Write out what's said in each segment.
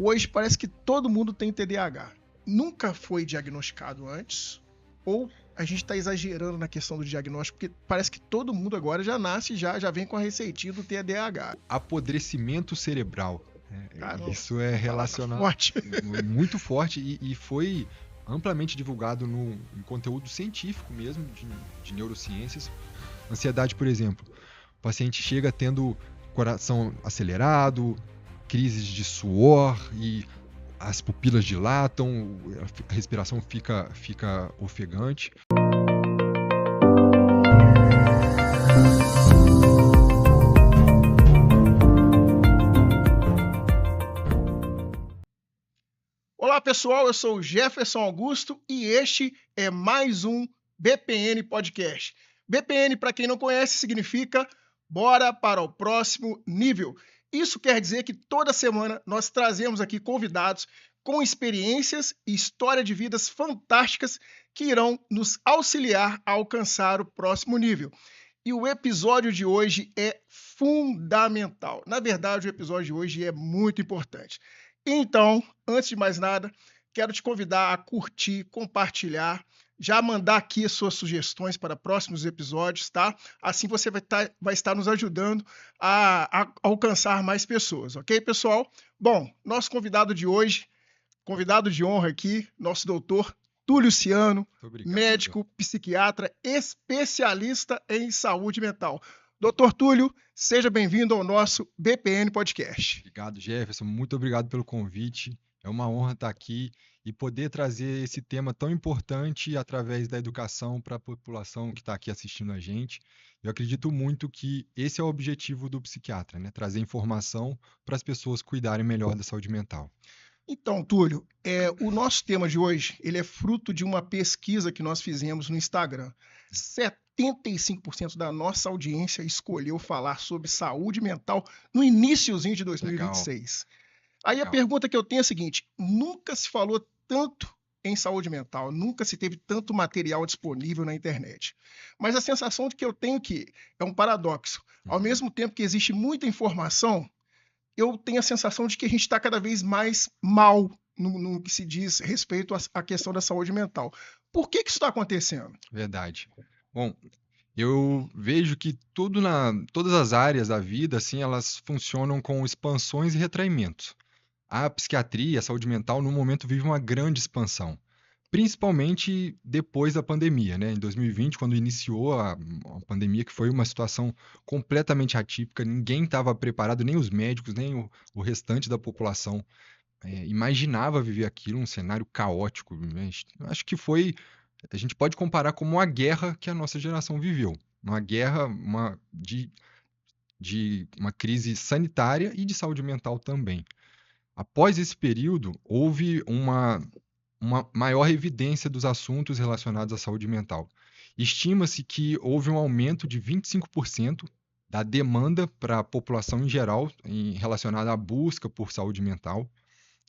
Hoje parece que todo mundo tem TDAH. Nunca foi diagnosticado antes, ou a gente está exagerando na questão do diagnóstico, porque parece que todo mundo agora já nasce, já vem com a receitinha do TDAH. Apodrecimento cerebral. Caramba, Isso é relacionado forte. muito forte e foi amplamente divulgado em conteúdo científico mesmo, de neurociências. Ansiedade, por exemplo. O paciente chega tendo coração acelerado, crises de suor e as pupilas dilatam, a respiração fica ofegante. Olá pessoal, eu sou o Jefferson Augusto e este é mais um BPN Podcast. BPN, para quem não conhece, significa Bora para o Próximo Nível. Isso quer dizer que toda semana nós trazemos aqui convidados com experiências e história de vidas fantásticas que irão nos auxiliar a alcançar o próximo nível. E o episódio de hoje é fundamental. Na verdade, o episódio de hoje é muito importante. Então, antes de mais nada, quero te convidar a curtir, compartilhar, já mandar aqui as suas sugestões para próximos episódios, tá? Assim você vai estar nos ajudando a alcançar mais pessoas, ok, pessoal? Bom, nosso convidado de hoje, convidado de honra aqui, nosso doutor Túlio Ciano, médico, psiquiatra, especialista em saúde mental. Doutor Túlio, seja bem-vindo ao nosso BPN Podcast. Obrigado, Jefferson. Muito obrigado pelo convite. É uma honra estar aqui e poder trazer esse tema tão importante através da educação para a população que está aqui assistindo a gente. Eu acredito muito que esse é o objetivo do psiquiatra, né? Trazer informação para as pessoas cuidarem melhor da saúde mental. Então, Túlio, o nosso tema de hoje ele é fruto de uma pesquisa que nós fizemos no Instagram. 75% da nossa audiência escolheu falar sobre saúde mental no iniciozinho de 2026. Aí a pergunta que eu tenho é a seguinte: nunca se falou tanto em saúde mental, nunca se teve tanto material disponível na internet. Mas a sensação de que eu tenho que é um paradoxo. Ao mesmo tempo que existe muita informação, eu tenho a sensação de que a gente está cada vez mais mal no que se diz respeito à questão da saúde mental. Por que isso está acontecendo? Verdade. Bom, eu vejo que todas as áreas da vida, assim, elas funcionam com expansões e retraimentos. A psiquiatria, a saúde mental, no momento vive uma grande expansão, principalmente depois da pandemia, né? Em 2020, quando iniciou a pandemia, que foi uma situação completamente atípica, ninguém estava preparado, nem os médicos, nem o restante da população imaginava viver aquilo, um cenário caótico, né? Acho que a gente pode comparar como uma guerra que a nossa geração viveu, uma guerra de uma crise sanitária e de saúde mental também. Após esse período, houve uma maior evidência dos assuntos relacionados à saúde mental. Estima-se que houve um aumento de 25% da demanda para a população em geral relacionada à busca por saúde mental.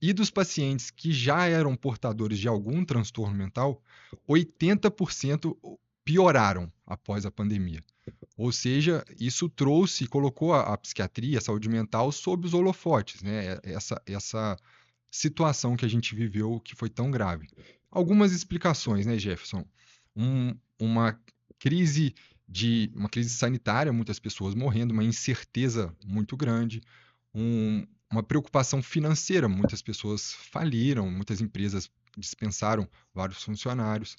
E dos pacientes que já eram portadores de algum transtorno mental, 80% pioraram após a pandemia. Ou seja, isso colocou a psiquiatria, a saúde mental, sob os holofotes, né? Essa situação que a gente viveu que foi tão grave. Algumas explicações, né, Jefferson? Uma crise sanitária, muitas pessoas morrendo, uma incerteza muito grande, uma preocupação financeira, muitas pessoas faliram, muitas empresas dispensaram vários funcionários,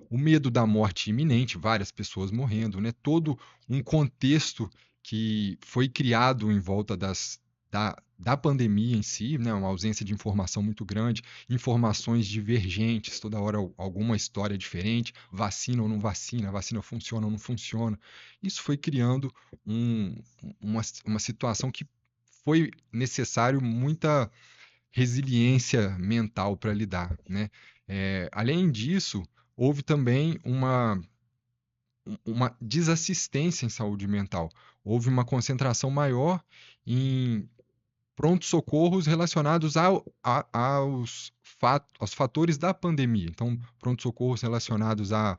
o medo da morte iminente, várias pessoas morrendo, né? Todo um contexto que foi criado em volta da pandemia em si, né? Uma ausência de informação muito grande, informações divergentes, toda hora alguma história diferente, vacina ou não vacina, vacina funciona ou não funciona. Isso foi criando uma situação que foi necessário muita resiliência mental para lidar, né? Além disso, houve também uma desassistência em saúde mental. Houve uma concentração maior em pronto-socorros relacionados aos fatores da pandemia. Então, pronto-socorros relacionados a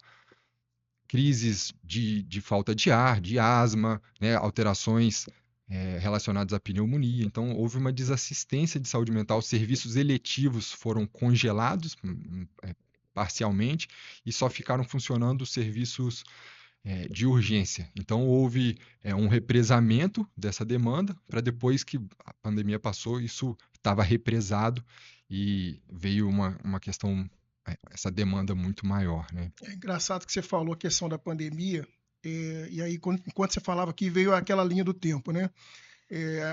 crises de falta de ar, de asma, né, alterações relacionados à pneumonia. Então, houve uma desassistência de saúde mental. Serviços eletivos foram congelados parcialmente e só ficaram funcionando os serviços de urgência. Então, houve um represamento dessa demanda para depois que a pandemia passou, isso estava represado e veio uma questão, essa demanda muito maior, né? É engraçado que você falou a questão da pandemia, e aí, enquanto você falava aqui, veio aquela linha do tempo, né?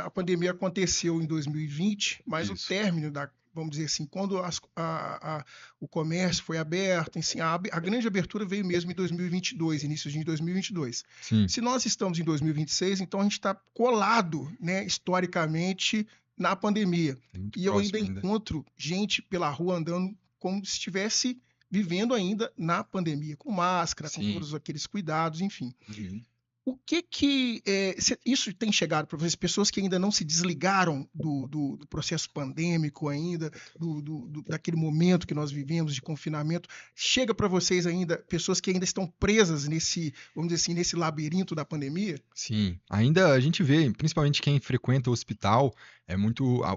A pandemia aconteceu em 2020, mas o Isso. término vamos dizer assim, quando o comércio foi aberto, assim, a grande abertura veio mesmo em 2022, início de 2022. Sim, Se nós estamos em 2026, então a gente está colado, né, historicamente, na pandemia. muito E eu ainda próximo ainda. encontro gente pela rua andando como se estivesse vivendo ainda na pandemia, com máscara, com Sim. todos aqueles cuidados, enfim. Uhum. O que isso tem chegado para vocês, pessoas que ainda não se desligaram do processo pandêmico ainda, daquele momento que nós vivemos de confinamento, chega para vocês ainda pessoas que ainda estão presas nesse, vamos dizer assim, nesse labirinto da pandemia? Sim, ainda a gente vê, principalmente quem frequenta o hospital,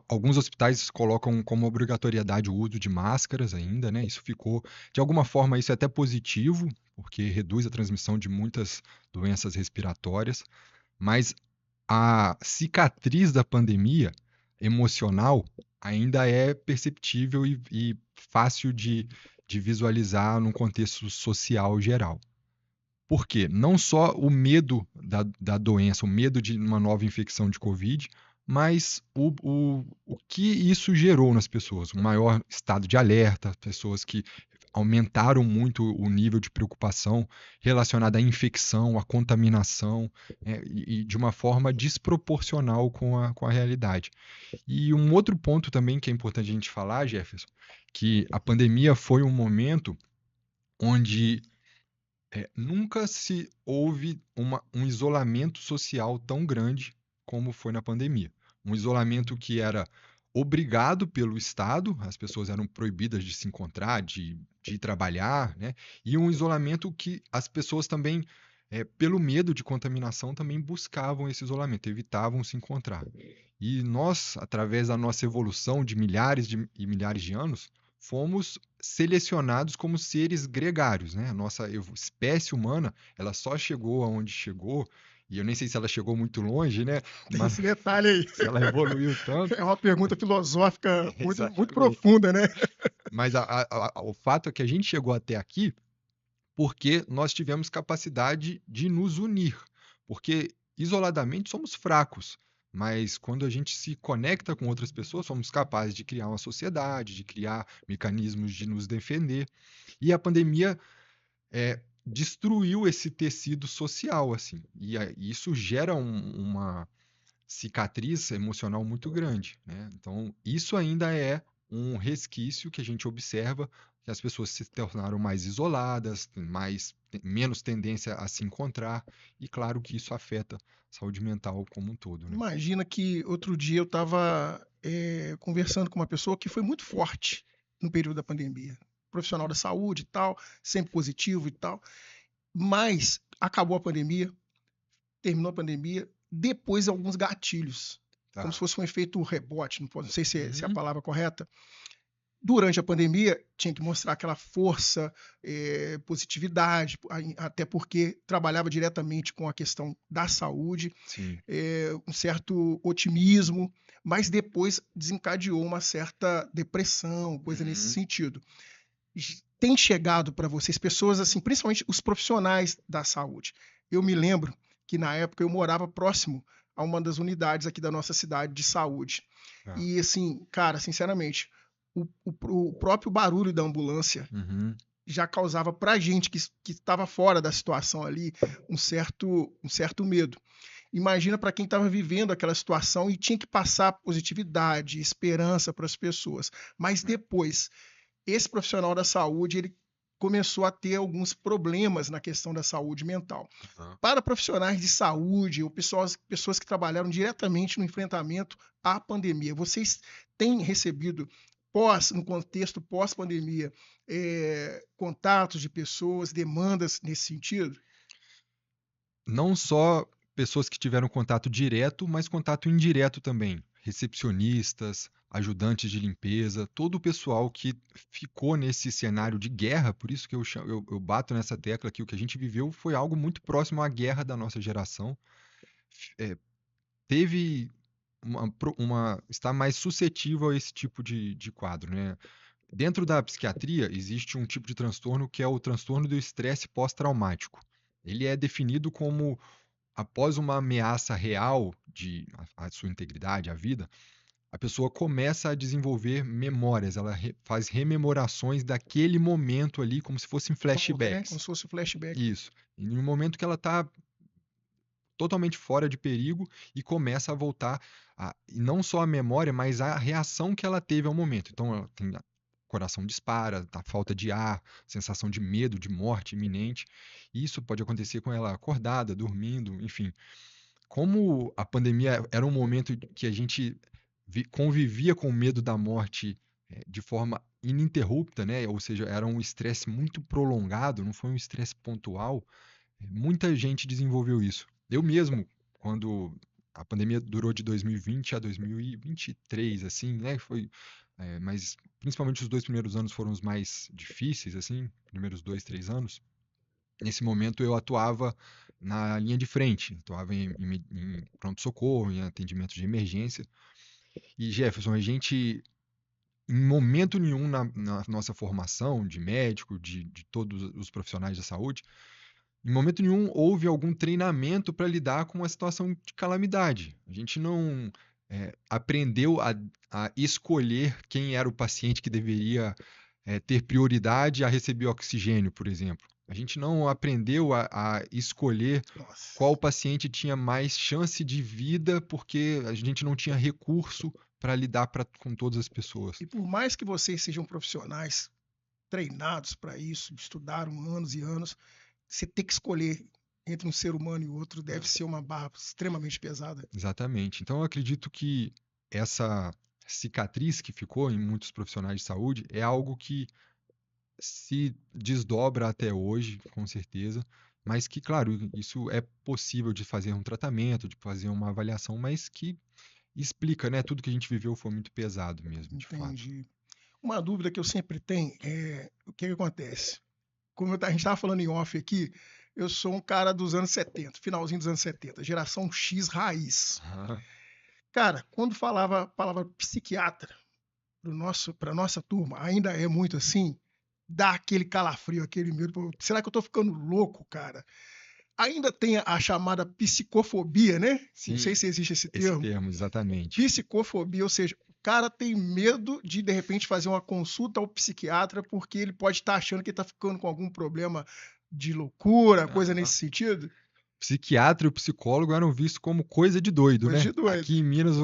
alguns hospitais colocam como obrigatoriedade o uso de máscaras ainda, né? Isso ficou, de alguma forma, isso é até positivo, porque reduz a transmissão de muitas doenças respiratórias, mas a cicatriz da pandemia emocional ainda é perceptível e fácil de visualizar num contexto social geral. Por quê? Não só o medo da doença, o medo de uma nova infecção de Covid, mas o que isso gerou nas pessoas. Um maior estado de alerta, pessoas que aumentaram muito o nível de preocupação relacionada à infecção, à contaminação, e de uma forma desproporcional com a realidade. E um outro ponto também que é importante a gente falar, Jefferson, que a pandemia foi um momento onde nunca se houve um isolamento social tão grande como foi na pandemia. Um isolamento que era obrigado pelo Estado, as pessoas eram proibidas de se encontrar, de ir trabalhar, né? E um isolamento que as pessoas também, pelo medo de contaminação, também buscavam esse isolamento, evitavam se encontrar. E nós, através da nossa evolução de milhares e milhares de anos, fomos selecionados como seres gregários, né? A nossa espécie humana, ela só chegou aonde chegou, e eu nem sei se ela chegou muito longe, né? Tem Mas esse detalhe aí. se ela evoluiu tanto, É uma pergunta filosófica muito, muito exatamente. profunda, né? Mas o fato é que a gente chegou até aqui porque nós tivemos capacidade de nos unir, porque isoladamente somos fracos, mas quando a gente se conecta com outras pessoas, somos capazes de criar uma sociedade, de criar mecanismos de nos defender. E a pandemia destruiu esse tecido social, assim, e isso gera uma cicatriz emocional muito grande, né? Então, isso ainda é um resquício que a gente observa que as pessoas se tornaram mais isoladas, menos tendência a se encontrar, e claro que isso afeta a saúde mental como um todo, né? Imagina que outro dia eu estava conversando com uma pessoa que foi muito forte no período da pandemia, profissional da saúde e tal, sempre positivo e tal, mas acabou a pandemia, terminou a pandemia, depois alguns gatilhos, como se Tá. fosse um efeito rebote, não sei se é a Uhum. palavra correta. Durante a pandemia, tinha que mostrar aquela força, positividade, até porque trabalhava diretamente com a questão da saúde, Sim. um certo otimismo, mas depois desencadeou uma certa depressão, coisa nesse Uhum. sentido. Tem chegado para vocês pessoas assim, principalmente os profissionais da saúde. Eu me lembro que na época eu morava próximo a uma das unidades aqui da nossa cidade de saúde. Tá. E assim, cara, sinceramente, o próprio barulho da ambulância Uhum. já causava para a gente que estava fora da situação ali um certo medo. Imagina para quem estava vivendo aquela situação e tinha que passar positividade, esperança para as pessoas. Mas depois, esse profissional da saúde, ele começou a ter alguns problemas na questão da saúde mental. Aham. Para profissionais de saúde ou pessoas que trabalharam diretamente no enfrentamento à pandemia, vocês têm recebido, no contexto pós-pandemia, contatos de pessoas, demandas nesse sentido? Não só pessoas que tiveram contato direto, mas contato indireto também. Recepcionistas, ajudantes de limpeza, todo o pessoal que ficou nesse cenário de guerra, por isso que eu bato nessa tecla que o que a gente viveu foi algo muito próximo à guerra da nossa geração. É, teve está mais suscetível a esse tipo de quadro, né? Dentro da psiquiatria, existe um tipo de transtorno que é o transtorno do estresse pós-traumático. Ele é definido como após uma ameaça real à sua integridade, à vida, a pessoa começa a desenvolver memórias, ela faz rememorações daquele momento ali, como se fossem Volta, né? Como flashbacks. se fosse um flashback. Isso. E no momento que ela está totalmente fora de perigo e começa a voltar, e não só a memória, mas a reação que ela teve ao momento. Então, ela tem coração dispara, a falta de ar, sensação de medo, de morte iminente. Isso pode acontecer com ela acordada, dormindo, enfim. Como a pandemia era um momento que a gente convivia com o medo da morte de forma ininterrupta, né? Ou seja, era um estresse muito prolongado, não foi um estresse pontual. Muita gente desenvolveu isso. Eu mesmo, quando a pandemia durou de 2020 a 2023, assim, né? Mas principalmente os 2 primeiros anos foram os mais difíceis, assim, primeiros 2, 3 anos. Nesse momento eu atuava na linha de frente, atuava em pronto-socorro, em atendimento de emergência. E Jefferson, a gente, em momento nenhum na nossa formação de médico, de todos os profissionais da saúde, em momento nenhum houve algum treinamento para lidar com uma situação de calamidade. A gente não aprendeu a escolher quem era o paciente que deveria ter prioridade a receber oxigênio, por exemplo. A gente não aprendeu a escolher Nossa. qual paciente tinha mais chance de vida porque a gente não tinha recurso para lidar com todas as pessoas. E por mais que vocês sejam profissionais treinados para isso, estudaram anos e anos, você ter que escolher entre um ser humano e outro deve ser uma barra extremamente pesada. Exatamente. Então, eu acredito que essa cicatriz que ficou em muitos profissionais de saúde é algo que se desdobra até hoje, com certeza, mas que, claro, isso é possível de fazer um tratamento, de fazer uma avaliação, mas que explica, né? Tudo que a gente viveu foi muito pesado mesmo, de fato. Entendi. Uma dúvida que eu sempre tenho é o que acontece? Como a gente estava falando em off aqui, eu sou um cara dos anos 70, finalzinho dos anos 70, geração X raiz. Ah, Cara, quando falava a palavra psiquiatra para nossa turma, ainda é muito assim, dá aquele calafrio, aquele medo. Pô, será que eu tô ficando louco, cara? Ainda tem a chamada psicofobia, né? Não sim, sei se existe esse esse termo. termo, exatamente. Psicofobia, ou seja, o cara tem medo de repente fazer uma consulta ao psiquiatra porque ele pode estar achando que ele está ficando com algum problema de loucura, coisa Aham. nesse sentido. Psiquiatra e o psicólogo eram vistos como coisa de doido, Coisa né? de doido. Aqui em Minas,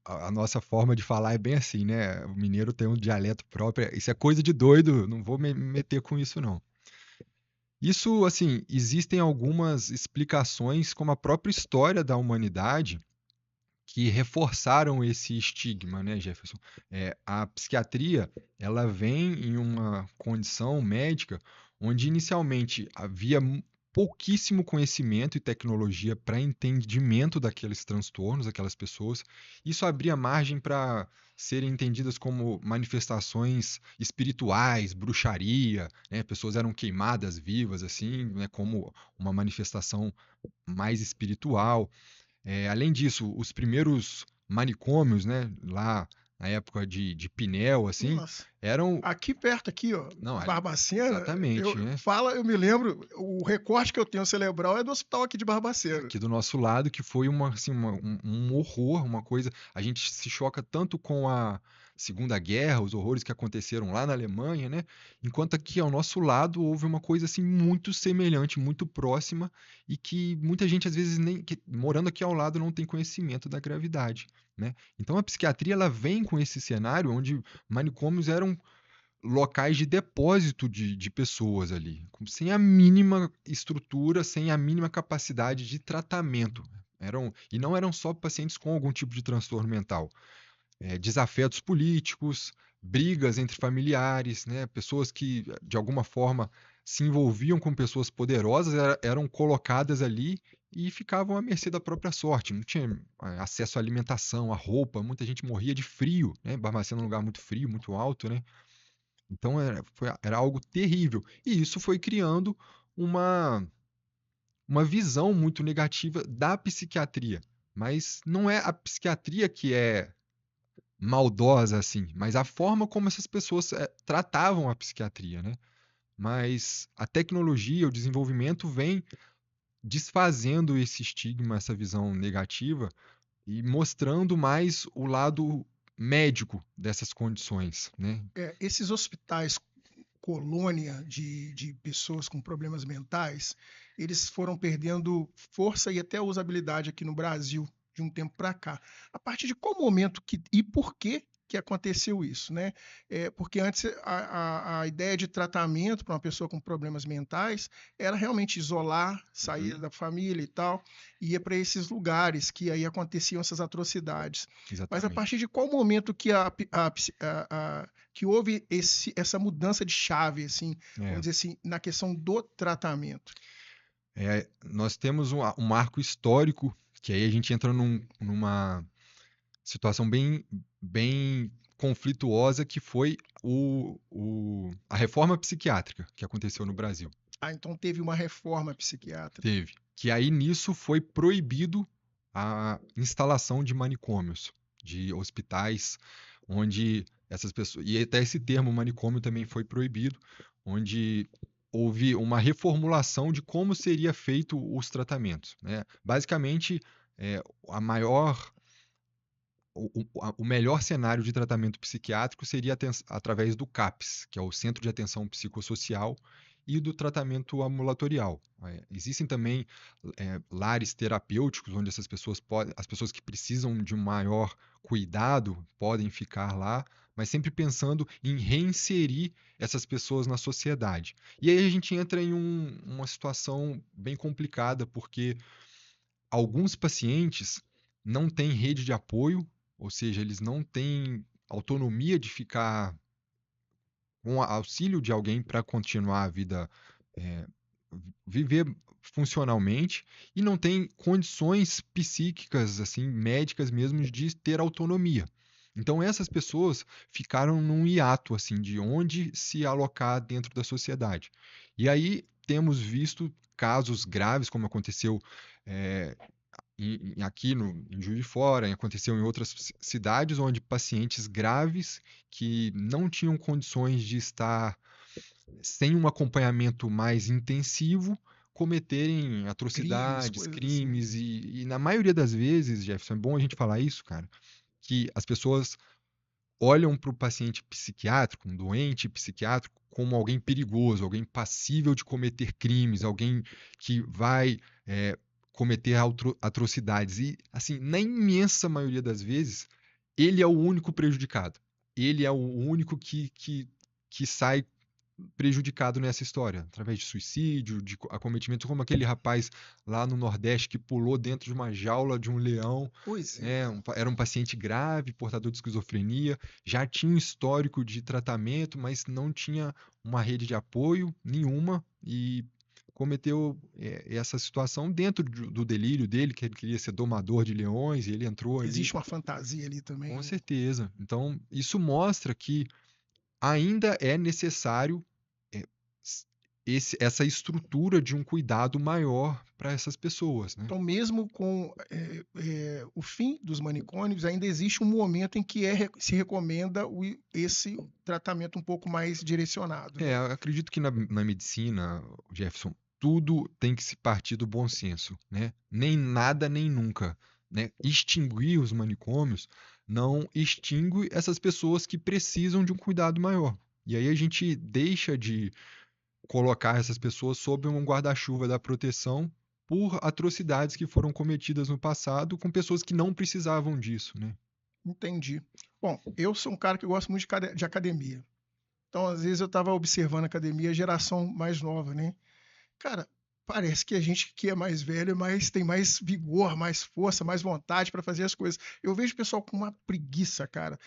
a nossa forma de falar é bem assim, né? O mineiro tem um dialeto próprio. Isso é coisa de doido, não vou me meter com isso, não. Isso, assim, existem algumas explicações, como a própria história da humanidade, que reforçaram esse estigma, né, Jefferson? A psiquiatria, ela vem em uma condição médica onde inicialmente havia pouquíssimo conhecimento e tecnologia para entendimento daqueles transtornos, daquelas pessoas. Isso abria margem para serem entendidas como manifestações espirituais, bruxaria, né? Pessoas eram queimadas vivas, assim, né? Como uma manifestação mais espiritual. Além disso, os primeiros manicômios, né, lá na época de Pinel, assim, Nossa. eram. Aqui perto, aqui, ó, Não, Barbacena, exatamente, né? eu me lembro, o recorte que eu tenho cerebral é do hospital aqui de Barbacena. Aqui do nosso lado, que foi assim, um horror, uma coisa. A gente se choca tanto com a Segunda Guerra, os horrores que aconteceram lá na Alemanha, né? Enquanto aqui ao nosso lado houve uma coisa assim muito semelhante, muito próxima, e que muita gente, às vezes, morando aqui ao lado, não tem conhecimento da gravidade, né? Então a psiquiatria ela vem com esse cenário onde manicômios eram locais de depósito de pessoas ali, sem a mínima estrutura, sem a mínima capacidade de tratamento. E não eram só pacientes com algum tipo de transtorno mental. Desafetos políticos, brigas entre familiares, né? Pessoas que, de alguma forma, se envolviam com pessoas poderosas, eram colocadas ali e ficavam à mercê da própria sorte. Não tinha acesso à alimentação, à roupa. Muita gente morria de frio, né? Barbacena é um lugar muito frio, muito alto, né? Então era algo terrível. E isso foi criando uma, uma visão muito negativa da psiquiatria. Mas não é a psiquiatria que é maldosa assim, mas a forma como essas pessoas tratavam a psiquiatria, né? Mas a tecnologia, o desenvolvimento vem desfazendo esse estigma, essa visão negativa e mostrando mais o lado médico dessas condições, né? Esses hospitais colônia de pessoas com problemas mentais, eles foram perdendo força e até usabilidade aqui no Brasil de um tempo para cá. A partir de qual momento e por que aconteceu isso, né? Porque antes a ideia de tratamento para uma pessoa com problemas mentais era realmente isolar, sair da família e tal, e ia para esses lugares que aí aconteciam essas atrocidades. Mas a Exatamente. partir de qual momento que que houve essa mudança de chave, assim, É. vamos dizer assim, na questão do tratamento? Nós temos um marco histórico, que aí a gente entra numa situação bem conflituosa, que foi a reforma psiquiátrica que aconteceu no Brasil. Ah, então teve uma reforma psiquiátrica. Teve. Que aí nisso foi proibido a instalação de manicômios, de hospitais, onde essas pessoas. E até esse termo manicômio também foi proibido, onde houve uma reformulação de como seria feito os tratamentos, né? Basicamente, é, a maior. O melhor cenário de tratamento psiquiátrico seria através do CAPS, que é o Centro de Atenção Psicossocial, e do tratamento ambulatorial. Existem também lares terapêuticos, onde as pessoas que precisam de um maior cuidado podem ficar lá, mas sempre pensando em reinserir essas pessoas na sociedade. E aí a gente entra em uma situação bem complicada, porque alguns pacientes não têm rede de apoio, ou seja, eles não têm autonomia de ficar com auxílio de alguém para continuar a vida, eh, viver funcionalmente, e não têm condições psíquicas, assim, médicas mesmo, de ter autonomia. Então essas pessoas ficaram num hiato, assim, de onde se alocar dentro da sociedade. E aí temos visto casos graves, como aconteceu eh, aqui em Juiz de Fora, aconteceu em outras cidades, onde pacientes graves que não tinham condições de estar sem um acompanhamento mais intensivo cometerem Crimes, atrocidades, coisas assim. crimes, e na maioria das vezes, Jefferson, é bom a gente falar isso, cara, que as pessoas olham para o paciente psiquiátrico, um doente psiquiátrico, como alguém perigoso, alguém passível de cometer crimes, alguém que vai cometer atrocidades. E, assim, na imensa maioria das vezes, ele é o único prejudicado. Ele é o único que sai prejudicado nessa história, através de suicídio, de acometimento, como aquele rapaz lá no Nordeste que pulou dentro de uma jaula de um leão, Pois é. né? Era um paciente grave, portador de esquizofrenia, já tinha um histórico de tratamento, mas não tinha uma rede de apoio nenhuma e cometeu essa situação dentro do delírio dele, que ele queria ser domador de leões, e ele entrou ali. Existe uma fantasia ali também, Com né? certeza. Então, isso mostra que ainda é necessário eh, essa estrutura de um cuidado maior para essas pessoas, né? Então, mesmo com o fim dos manicômios, ainda existe um momento em que se recomenda esse tratamento um pouco mais direcionado, né? Eu acredito que na medicina, Jefferson, tudo tem que se partir do bom senso, né? Nem nada, nem nunca, né? Extinguir os manicômios não extingue essas pessoas que precisam de um cuidado maior. E aí a gente deixa de colocar essas pessoas sob um guarda-chuva da proteção por atrocidades que foram cometidas no passado com pessoas que não precisavam disso, né? Entendi. Bom, eu sou um cara que gosta muito de academia. Então, às vezes, eu estava observando a academia, a geração mais nova, né? Cara, parece que a gente que é mais velho, tem mais vigor, mais força, mais vontade para fazer as coisas. Eu vejo o pessoal com uma preguiça, cara.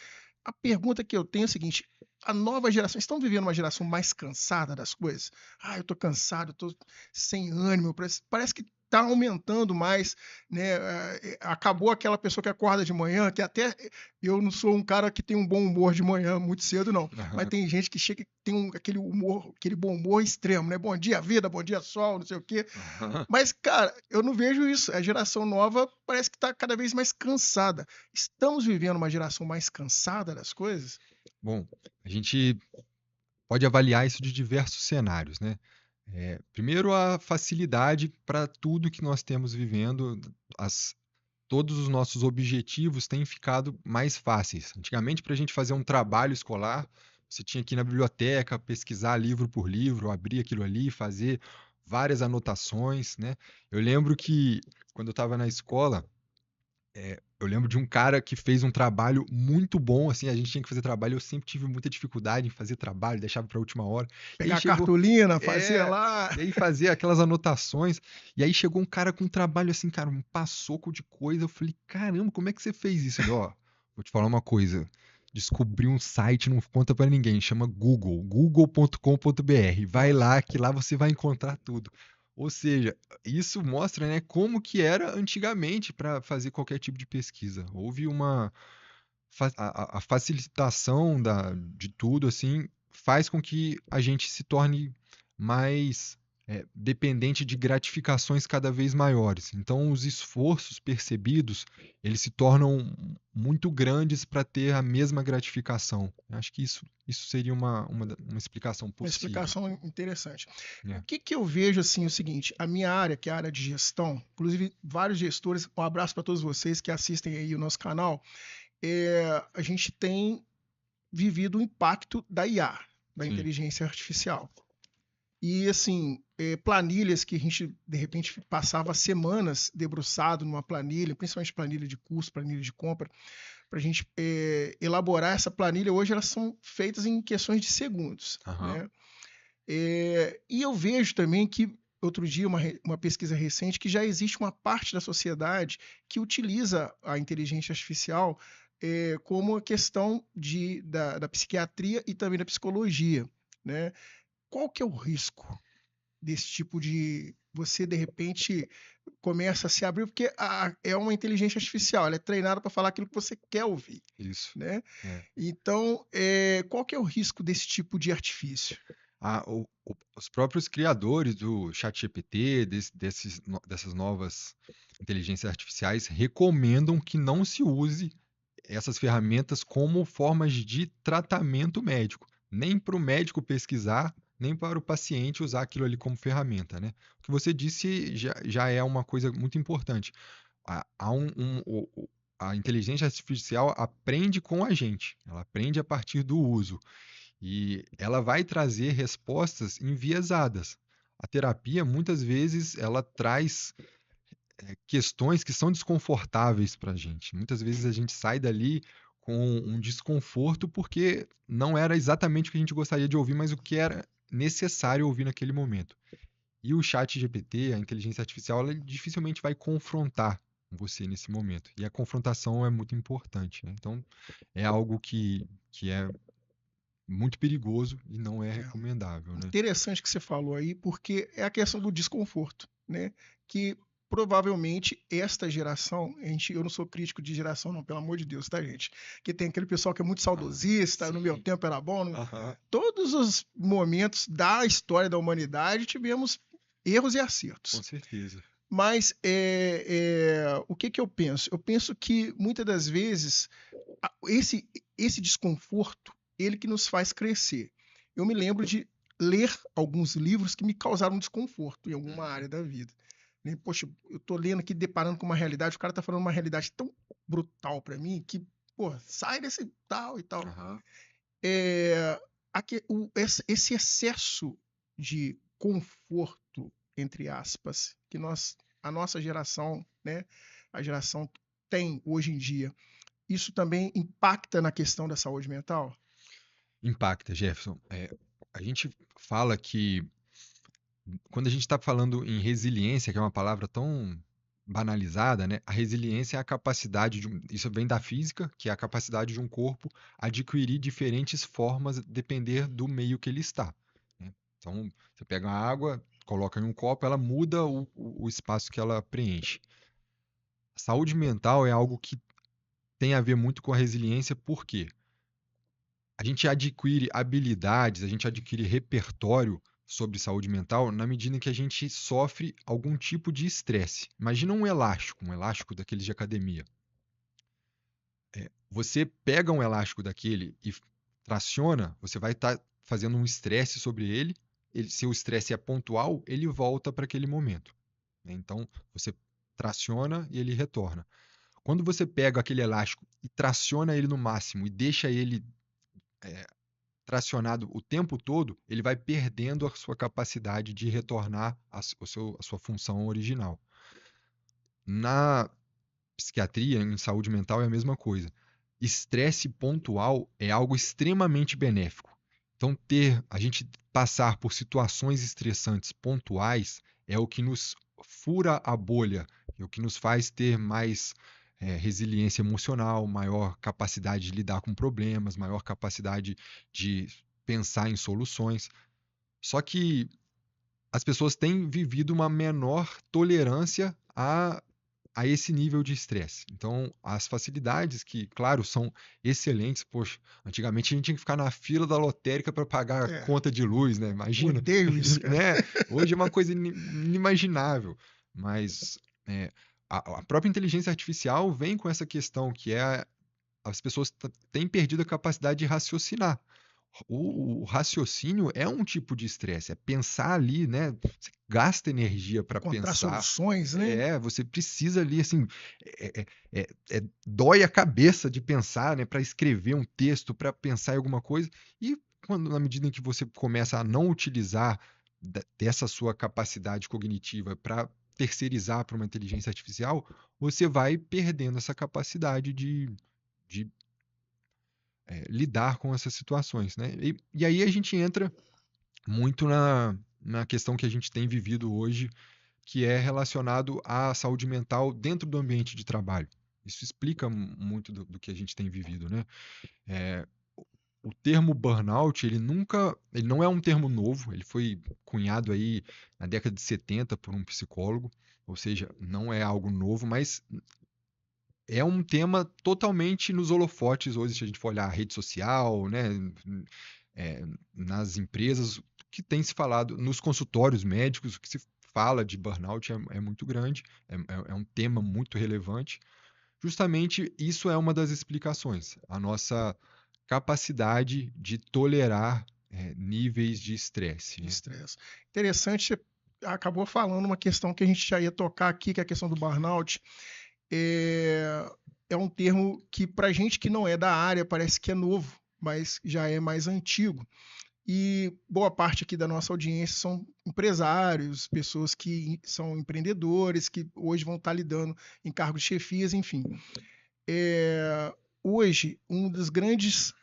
A pergunta que eu tenho é a seguinte: a nova geração, estão vivendo uma geração mais cansada das coisas? Ah, eu tô cansado, eu tô sem ânimo. Parece que está aumentando mais, né? Acabou aquela pessoa que acorda de manhã, que até eu não sou um cara que tem um bom humor de manhã muito cedo, não. Mas Aham. tem gente que chega e tem aquele humor, aquele bom humor extremo, né? Bom dia, vida, bom dia, sol, não sei o quê. Aham. Mas, cara, eu não vejo isso. A geração nova parece que está cada vez mais cansada. Estamos vivendo uma geração mais cansada das coisas? Bom, a gente pode avaliar isso de diversos cenários, né? Primeiro, a facilidade para tudo que nós temos vivendo, todos os nossos objetivos têm ficado mais fáceis. Antigamente, para a gente fazer um trabalho escolar, você tinha que ir na biblioteca, pesquisar livro por livro, abrir aquilo ali, fazer várias anotações, né? Eu lembro que quando eu estava na escola, eu lembro de um cara que fez um trabalho muito bom, assim, a gente tinha que fazer trabalho, eu sempre tive muita dificuldade em fazer trabalho, deixava para a última hora. E aí Pegar a chegou cartolina, fazer é, lá. e aí fazia aquelas anotações, e aí chegou um cara com um trabalho assim, cara, um passoco de coisa, eu falei: "Caramba, como é que você fez isso?" Ele: "Ó, vou te falar uma coisa, descobri um site, não conta pra ninguém, chama Google, google.com.br, vai lá que lá você vai encontrar tudo." Ou seja, isso mostra, né, como que era antigamente para fazer qualquer tipo de pesquisa. Houve uma a facilitação de tudo, assim, faz com que a gente se torne mais, dependente de gratificações cada vez maiores. Então os esforços percebidos, eles se tornam muito grandes para ter a mesma gratificação. Eu acho que isso seria uma explicação Uma possível, explicação interessante. O né. que que eu vejo, assim, o seguinte, a minha área, que é a área de gestão, inclusive vários gestores, um abraço para todos vocês que assistem aí o nosso canal, a gente tem vivido o impacto da IA, da Sim. inteligência artificial. E, assim, planilhas que a gente, de repente, passava semanas debruçado numa planilha, principalmente planilha de custo, planilha de compra, para a gente elaborar essa planilha, hoje elas são feitas em questões de segundos, Aham. né? E eu vejo também que, outro dia, uma pesquisa recente, que já existe uma parte da sociedade que utiliza a inteligência artificial como a questão da psiquiatria e também da psicologia, né? Qual que é o risco desse tipo de você, de repente, começa a se abrir, porque é uma inteligência artificial, ela é treinada para falar aquilo que você quer ouvir, Isso. né? É. Então, qual que é o risco desse tipo de artifício? Os próprios criadores do ChatGPT, dessas novas inteligências artificiais, recomendam que não se use essas ferramentas como formas de tratamento médico, nem para o médico pesquisar, nem para o paciente usar aquilo ali como ferramenta, né? O que você disse já é uma coisa muito importante. Há a inteligência artificial aprende com a gente, ela aprende a partir do uso. E ela vai trazer respostas enviesadas. A terapia, muitas vezes, ela traz questões que são desconfortáveis para a gente. Muitas vezes a gente sai dali com um desconforto porque não era exatamente o que a gente gostaria de ouvir, mas o que era necessário ouvir naquele momento. E o chat GPT, a inteligência artificial, ela dificilmente vai confrontar você nesse momento. E a confrontação é muito importante, né? Então, é algo que é muito perigoso e não é É recomendável, né. interessante que você falou aí, porque é a questão do desconforto, né? Que provavelmente esta geração, eu não sou crítico de geração, não, pelo amor de Deus, tá, gente? Que tem aquele pessoal que é muito saudosista, no meu Sim. tempo era bom. Aham. Todos os momentos da história da humanidade tivemos erros e Com acertos. certeza. Mas o que que eu penso? Eu penso que muitas das vezes esse desconforto, ele que nos faz crescer. Eu me lembro de ler alguns livros que me causaram desconforto em alguma Uhum. área da vida. Né? Poxa, eu estou lendo aqui, deparando com uma realidade, o cara está falando uma realidade tão brutal para mim que, pô, sai desse tal e tal. Aham. É, esse excesso de conforto, entre aspas, que a nossa geração, né, a geração tem hoje em dia, isso também impacta na questão da saúde mental? Impacta, Jefferson. A gente fala que quando a gente está falando em resiliência, que é uma palavra tão banalizada, né, a resiliência é a capacidade isso vem da física, que é a capacidade de um corpo adquirir diferentes formas depender do meio que ele está, né. Então, você pega a água, coloca em um copo, ela muda o espaço que ela preenche. A saúde mental é algo que tem a ver muito com a resiliência, por quê? A gente adquire habilidades, a gente adquire repertório sobre saúde mental na medida em que a gente sofre algum tipo de estresse. Imagina um elástico daqueles de academia. Você pega um elástico daquele e traciona, você vai estar fazendo um estresse sobre ele. Se o estresse é pontual, ele volta para aquele momento, né? Então, você traciona e ele retorna. Quando você pega aquele elástico e traciona ele no máximo e deixa ele tracionado o tempo todo, ele vai perdendo a sua capacidade de retornar à sua função original. Na psiquiatria, em saúde mental, é a mesma coisa. Estresse pontual é algo extremamente benéfico. Então, a gente passar por situações estressantes pontuais é o que nos fura a bolha, é o que nos faz ter mais resiliência emocional, maior capacidade de lidar com problemas, maior capacidade de pensar em soluções. Só que as pessoas têm vivido uma menor tolerância a esse nível de estresse. Então, as facilidades que, claro, são excelentes. Poxa, antigamente a gente tinha que ficar na fila da lotérica para pagar a É, conta de luz, né? Imagina, odeio isso, cara. né? Hoje é uma coisa inimaginável, mas é, a própria inteligência artificial vem com essa questão que é as pessoas têm perdido a capacidade de raciocinar. O raciocínio é um tipo de estresse, é pensar ali, né? Você gasta energia para Encontrar pensar. soluções, né? Você precisa ali, assim, dói a cabeça de pensar, né? Para escrever um texto, para pensar em alguma coisa. E na medida em que você começa a não utilizar dessa sua capacidade cognitiva para terceirizar para uma inteligência artificial, você vai perdendo essa capacidade de lidar com essas situações, né? E aí a gente entra muito na questão que a gente tem vivido hoje, que é relacionado à saúde mental dentro do ambiente de trabalho. Isso explica muito do que a gente tem vivido, né? É, o termo burnout, ele não é um termo novo, ele foi cunhado aí na década de 70 por um psicólogo, ou seja, não é algo novo, mas é um tema totalmente nos holofotes hoje, se a gente for olhar a rede social, né, é, nas empresas, que tem se falado, nos consultórios médicos, o que se fala de burnout é muito grande, é um tema muito relevante. Justamente isso é uma das explicações, a nossa capacidade de tolerar níveis de estresse, De né? estresse. Interessante, você acabou falando uma questão que a gente já ia tocar aqui, que é a questão do burnout. É, é um termo que, para gente que não é da área, parece que é novo, mas já é mais antigo. E boa parte aqui da nossa audiência são empresários, pessoas que são empreendedores, que hoje vão estar lidando em cargos de chefias, enfim. Hoje, um dos grandes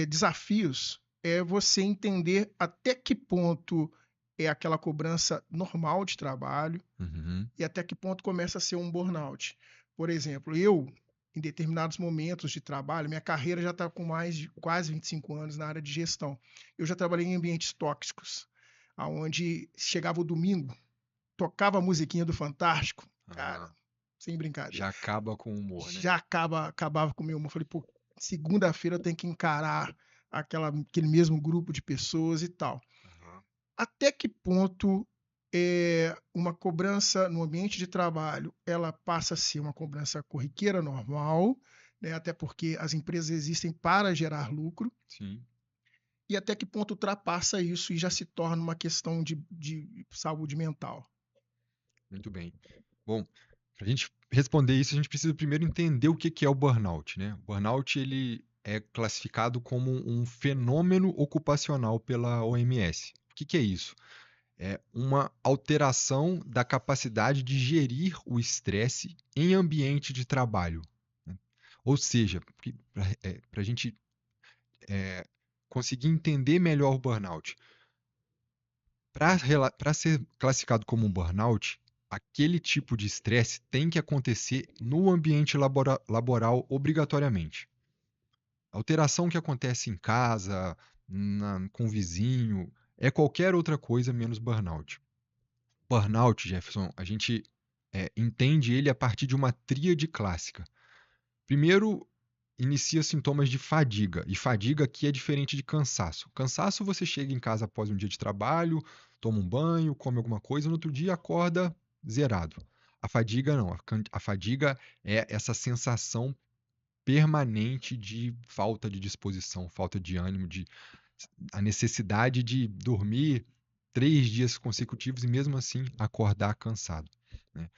desafios é você entender até que ponto é aquela cobrança normal de trabalho Uhum, e até que ponto começa a ser um burnout. Por exemplo, eu, em determinados momentos de trabalho, minha carreira já está com mais de quase 25 anos na área de gestão. Eu já trabalhei em ambientes tóxicos, aonde chegava o domingo, tocava a musiquinha do Fantástico, cara, aham. sem brincadeira, Já acaba com o humor, né? já acabava com o meu humor. Falei, pô, segunda-feira eu tenho que encarar aquele mesmo grupo de pessoas e tal. Aham. Até que ponto uma cobrança no ambiente de trabalho ela passa a ser uma cobrança corriqueira normal, né? Até porque as empresas existem para gerar lucro, Sim. e até que ponto ultrapassa isso e já se torna uma questão de saúde mental. Muito bem. Bom, para a gente responder isso, a gente precisa primeiro entender o que que é o burnout, né? O burnout ele é classificado como um fenômeno ocupacional pela OMS. O que que é isso? É uma alteração da capacidade de gerir o estresse em ambiente de trabalho, né? Ou seja, para a gente conseguir entender melhor o burnout, para ser classificado como um burnout, aquele tipo de estresse tem que acontecer no ambiente laboral obrigatoriamente. A alteração que acontece em casa, com o vizinho, é qualquer outra coisa menos burnout. Burnout, Jefferson, a gente entende ele a partir de uma tríade clássica. Primeiro, inicia sintomas de fadiga, e fadiga aqui é diferente de cansaço. Cansaço, você chega em casa após um dia de trabalho, toma um banho, come alguma coisa, no outro dia acorda zerado. A fadiga não, a fadiga é essa sensação permanente de falta de disposição, falta de ânimo, a necessidade de dormir 3 dias consecutivos e mesmo assim acordar cansado, né?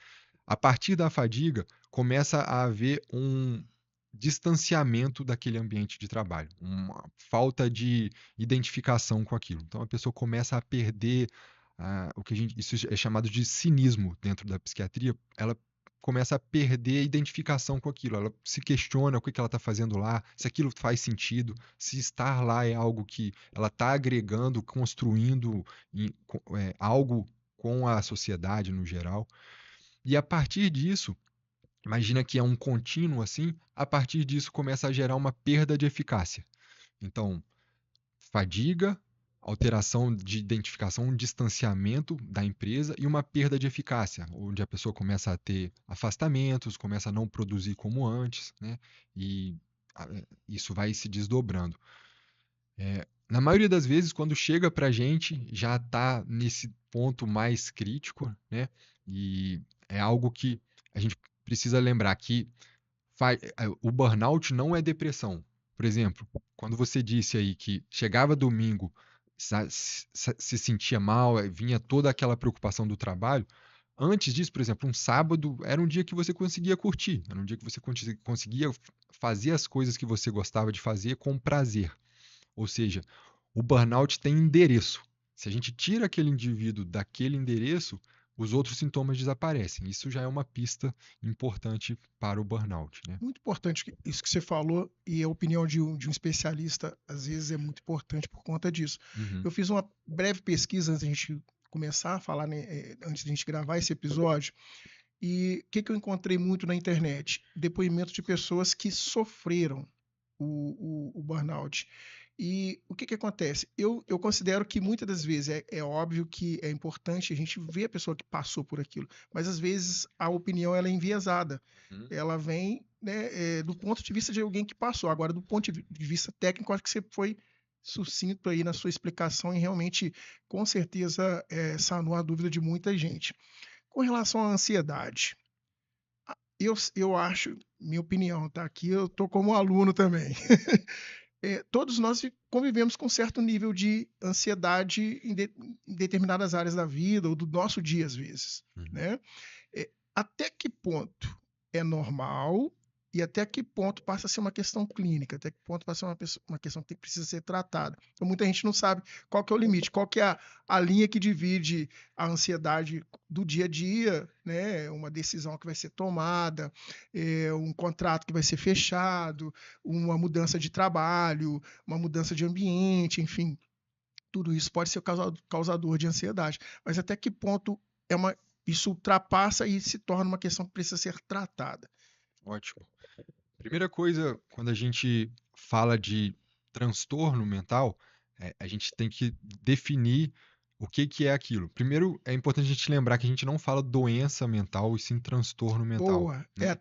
A partir da fadiga, começa a haver um distanciamento daquele ambiente de trabalho, uma falta de identificação com aquilo. Então a pessoa começa a perder isso é chamado de cinismo dentro da psiquiatria. Ela começa a perder a identificação com aquilo. Ela se questiona o que ela está fazendo lá, se aquilo faz sentido, se estar lá é algo que ela está agregando, construindo algo com a sociedade no geral. E a partir disso, imagina que é um contínuo assim, a partir disso começa a gerar uma perda de eficácia. Então, fadiga, alteração de identificação, um distanciamento da empresa e uma perda de eficácia, onde a pessoa começa a ter afastamentos, começa a não produzir como antes, né? E isso vai se desdobrando. Na maioria das vezes, quando chega para a gente, já está nesse ponto mais crítico, né? E é algo que a gente precisa lembrar que o burnout não é depressão. Por exemplo, quando você disse aí que chegava domingo, se sentia mal, vinha toda aquela preocupação do trabalho. Antes disso, por exemplo, um sábado era um dia que você conseguia curtir, era um dia que você conseguia fazer as coisas que você gostava de fazer com prazer. Ou seja, o burnout tem endereço. Se a gente tira aquele indivíduo daquele endereço, os outros sintomas desaparecem. Isso já é uma pista importante para o burnout, né? Muito importante isso que você falou, e a opinião de um especialista, às vezes, é muito importante por conta disso. Uhum. Eu fiz uma breve pesquisa antes da gente começar a falar, né, antes da gente gravar esse episódio, e o que eu encontrei muito na internet? Depoimentos de pessoas que sofreram o burnout. E o que acontece? Eu considero que muitas das vezes é óbvio que é importante a gente ver a pessoa que passou por aquilo, mas às vezes a opinião ela é enviesada. Ela vem, né, do ponto de vista de alguém que passou. Agora, do ponto de vista técnico, acho que você foi sucinto aí na sua explicação e realmente, com certeza, sanou a dúvida de muita gente. Com relação à ansiedade, eu acho, minha opinião, tá? Aqui eu tô como aluno também. Todos nós convivemos com certo nível de ansiedade em determinadas áreas da vida ou do nosso dia, às vezes, né? Até que ponto é normal e até que ponto passa a ser uma questão clínica, até que ponto passa a ser uma questão que precisa ser tratada. Então, muita gente não sabe qual que é o limite, qual que é a linha que divide a ansiedade do dia a dia, né? Uma decisão que vai ser tomada, um contrato que vai ser fechado, uma mudança de trabalho, uma mudança de ambiente, enfim. Tudo isso pode ser causador de ansiedade. Mas até que ponto isso ultrapassa e se torna uma questão que precisa ser tratada? Ótimo. Primeira coisa, quando a gente fala de transtorno mental, a gente tem que definir o que é aquilo. Primeiro, é importante a gente lembrar que a gente não fala doença mental, e sim transtorno mental, Boa. né?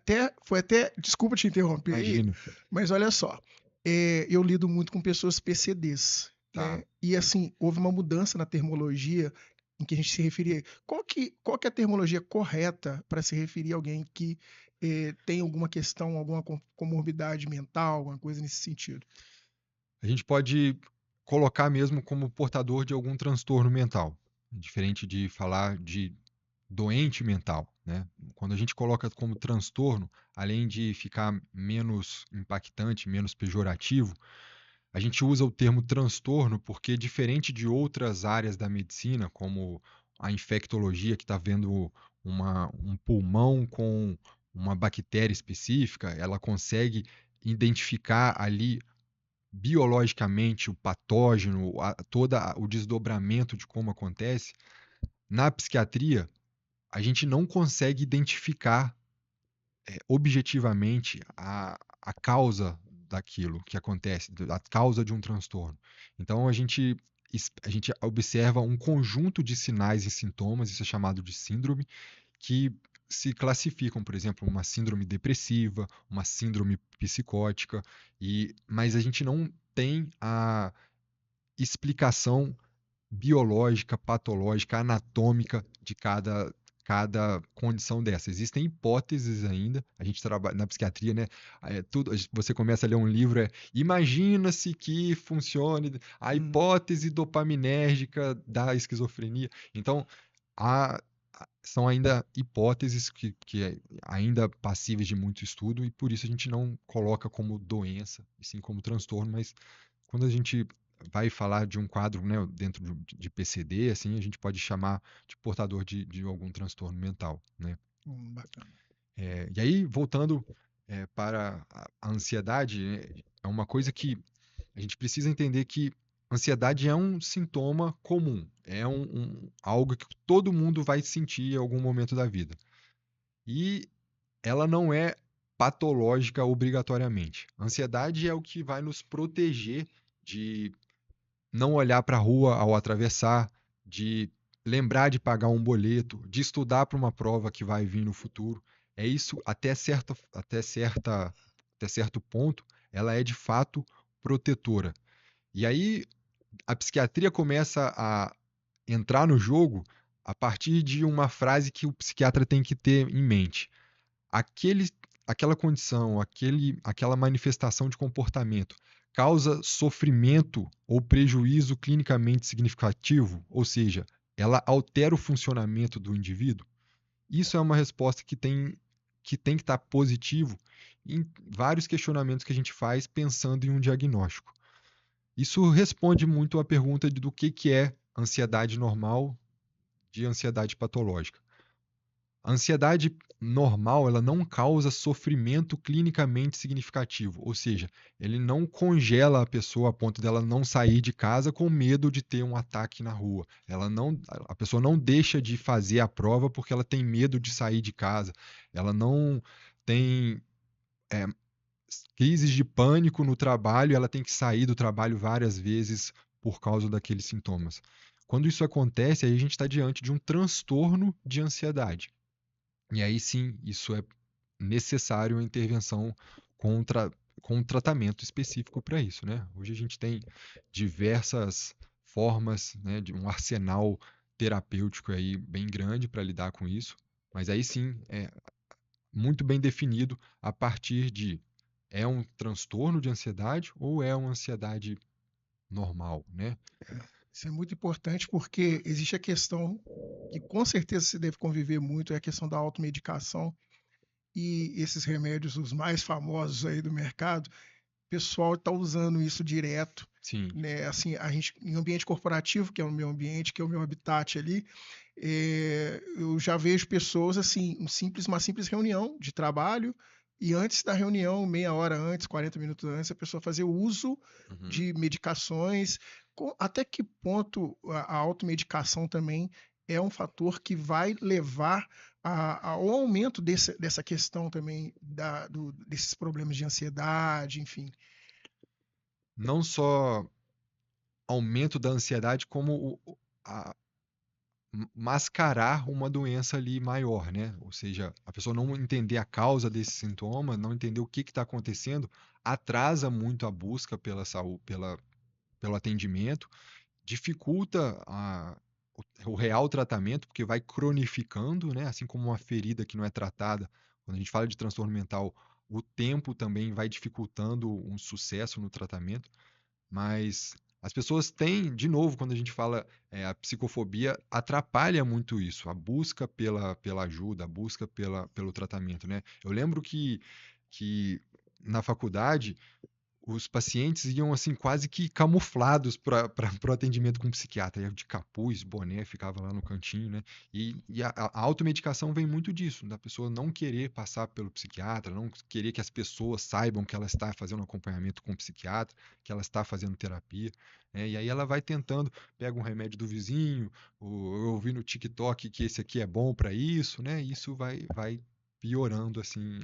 Foi até, desculpa te interromper aí, Imagina. mas olha só, eu lido muito com pessoas PCDs, Tá. né? E assim, houve uma mudança na termologia em que a gente se referia. Qual que é a termologia correta para se referir a alguém que tem alguma questão, alguma comorbidade mental, alguma coisa nesse sentido? A gente pode colocar mesmo como portador de algum transtorno mental, diferente de falar de doente mental, né? Quando a gente coloca como transtorno, além de ficar menos impactante, menos pejorativo, a gente usa o termo transtorno porque, diferente de outras áreas da medicina, como a infectologia, que está vendo um pulmão com uma bactéria específica, ela consegue identificar ali biologicamente o patógeno, todo o desdobramento de como acontece. Na psiquiatria, a gente não consegue identificar objetivamente a causa daquilo que acontece, a causa de um transtorno. Então, a gente a gente observa um conjunto de sinais e sintomas, isso é chamado de síndrome, que se classificam, por exemplo, uma síndrome depressiva, uma síndrome psicótica, mas a gente não tem a explicação biológica, patológica, anatômica de cada condição dessa. Existem hipóteses ainda, a gente trabalha na psiquiatria, né? Você começa a ler um livro, imagina-se que funcione a hipótese dopaminérgica da esquizofrenia. Então, há, são ainda hipóteses que ainda passíveis de muito estudo e por isso a gente não coloca como doença, e sim como transtorno, mas quando a gente vai falar de um quadro, né, dentro de PCD, assim, a gente pode chamar de portador de algum transtorno mental, né? Bacana. E aí, voltando para a ansiedade, né, é uma coisa que a gente precisa entender que ansiedade é um sintoma comum, é algo que todo mundo vai sentir em algum momento da vida. E ela não é patológica obrigatoriamente. A ansiedade é o que vai nos proteger de não olhar para a rua ao atravessar, de lembrar de pagar um boleto, de estudar para uma prova que vai vir no futuro. É isso, até certo ponto, ela é de fato protetora. E aí a psiquiatria começa a entrar no jogo a partir de uma frase que o psiquiatra tem que ter em mente. Aquele, aquela condição, aquela manifestação de comportamento causa sofrimento ou prejuízo clinicamente significativo, ou seja, ela altera o funcionamento do indivíduo? Isso é uma resposta que estar positivo em vários questionamentos que a gente faz pensando em um diagnóstico. Isso responde muito à pergunta do que é ansiedade normal de ansiedade patológica. A ansiedade normal, ela não causa sofrimento clinicamente significativo, ou seja, ele não congela a pessoa a ponto dela não sair de casa com medo de ter um ataque na rua. A pessoa não deixa de fazer a prova porque ela tem medo de sair de casa. Ela não tem é, crises de pânico no trabalho, ela tem que sair do trabalho várias vezes por causa daqueles sintomas. Quando isso acontece, aí a gente está diante de um transtorno de ansiedade. E aí sim, isso é necessário a intervenção contra, com um tratamento específico para isso, né? Hoje a gente tem diversas formas, né, de um arsenal terapêutico aí bem grande para lidar com isso, mas aí sim é muito bem definido a partir de é um transtorno de ansiedade ou é uma ansiedade normal, né? Isso é muito importante porque existe a questão que com certeza se deve conviver muito, é a questão da automedicação e esses remédios, os mais famosos aí do mercado, o pessoal está usando isso direto, Sim, né? Assim, a gente, em ambiente corporativo, que é o meu ambiente, que é o meu habitat ali, eu já vejo pessoas assim, uma simples reunião de trabalho, e antes da reunião, meia hora antes, 40 minutos antes, a pessoa fazer o uso uhum. de medicações. Até que ponto a automedicação também é um fator que vai levar ao aumento dessa questão também desses problemas de ansiedade, enfim. Não só aumento da ansiedade, como mascarar uma doença ali maior, né? Ou seja, a pessoa não entender a causa desse sintoma, não entender o que está acontecendo, atrasa muito a busca pela saúde, pelo atendimento, dificulta o real tratamento, porque vai cronificando, né? Assim como uma ferida que não é tratada. Quando a gente fala de transtorno mental, o tempo também vai dificultando um sucesso no tratamento. Mas as pessoas têm, de novo, quando a gente fala a psicofobia, atrapalha muito isso, a busca pela ajuda, a busca pelo tratamento, né? Eu lembro que na faculdade os pacientes iam assim quase que camuflados para o atendimento com o psiquiatra, ia de capuz, boné, ficava lá no cantinho, né? E a automedicação vem muito disso, da pessoa não querer passar pelo psiquiatra, não querer que as pessoas saibam que ela está fazendo acompanhamento com o psiquiatra, que ela está fazendo terapia, né? E aí ela vai tentando, pega um remédio do vizinho, ou eu ouvi no TikTok que esse aqui é bom para isso, né? E isso vai piorando assim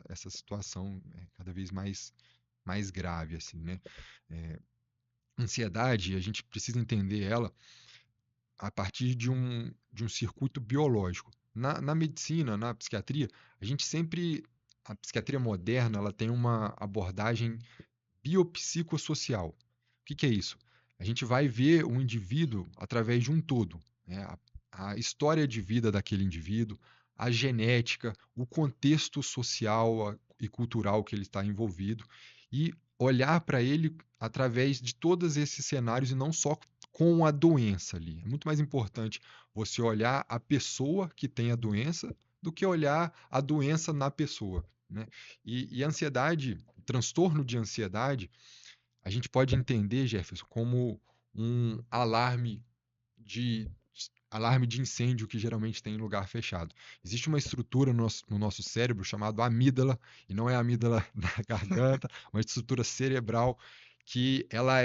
essa situação cada vez mais grave, assim, né? É, ansiedade, a gente precisa entender ela a partir de um circuito biológico. Na medicina, na psiquiatria, a gente sempre. A psiquiatria moderna ela tem uma abordagem biopsicossocial. O que é isso? A gente vai ver o indivíduo através de um todo, né? A história de vida daquele indivíduo, a genética, o contexto social e cultural que ele está envolvido, e olhar para ele através de todos esses cenários e não só com a doença ali. É muito mais importante você olhar a pessoa que tem a doença do que olhar a doença na pessoa, né? E a ansiedade, transtorno de ansiedade, a gente pode entender, Jefferson, como um alarme de incêndio que geralmente tem em lugar fechado. Existe uma estrutura no nosso cérebro chamada amígdala, e não é a amígdala na garganta, uma estrutura cerebral que ela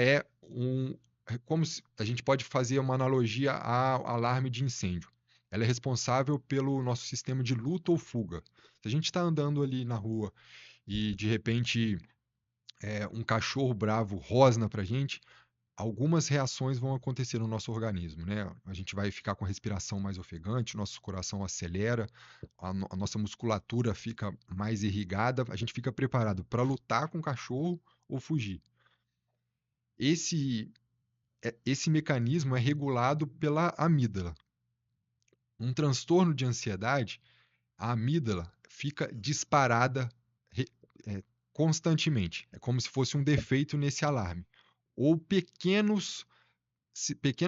como se, a gente pode fazer uma analogia ao alarme de incêndio. Ela é responsável pelo nosso sistema de luta ou fuga. Se a gente está andando ali na rua e de repente um cachorro bravo rosna para a gente, algumas reações vão acontecer no nosso organismo, né? A gente vai ficar com a respiração mais ofegante, o nosso coração acelera, a nossa musculatura fica mais irrigada, a gente fica preparado para lutar com o cachorro ou fugir. Esse mecanismo é regulado pela amígdala. Um transtorno de ansiedade, a amígdala fica disparada é, constantemente. É como se fosse um defeito nesse alarme. Ou pequenas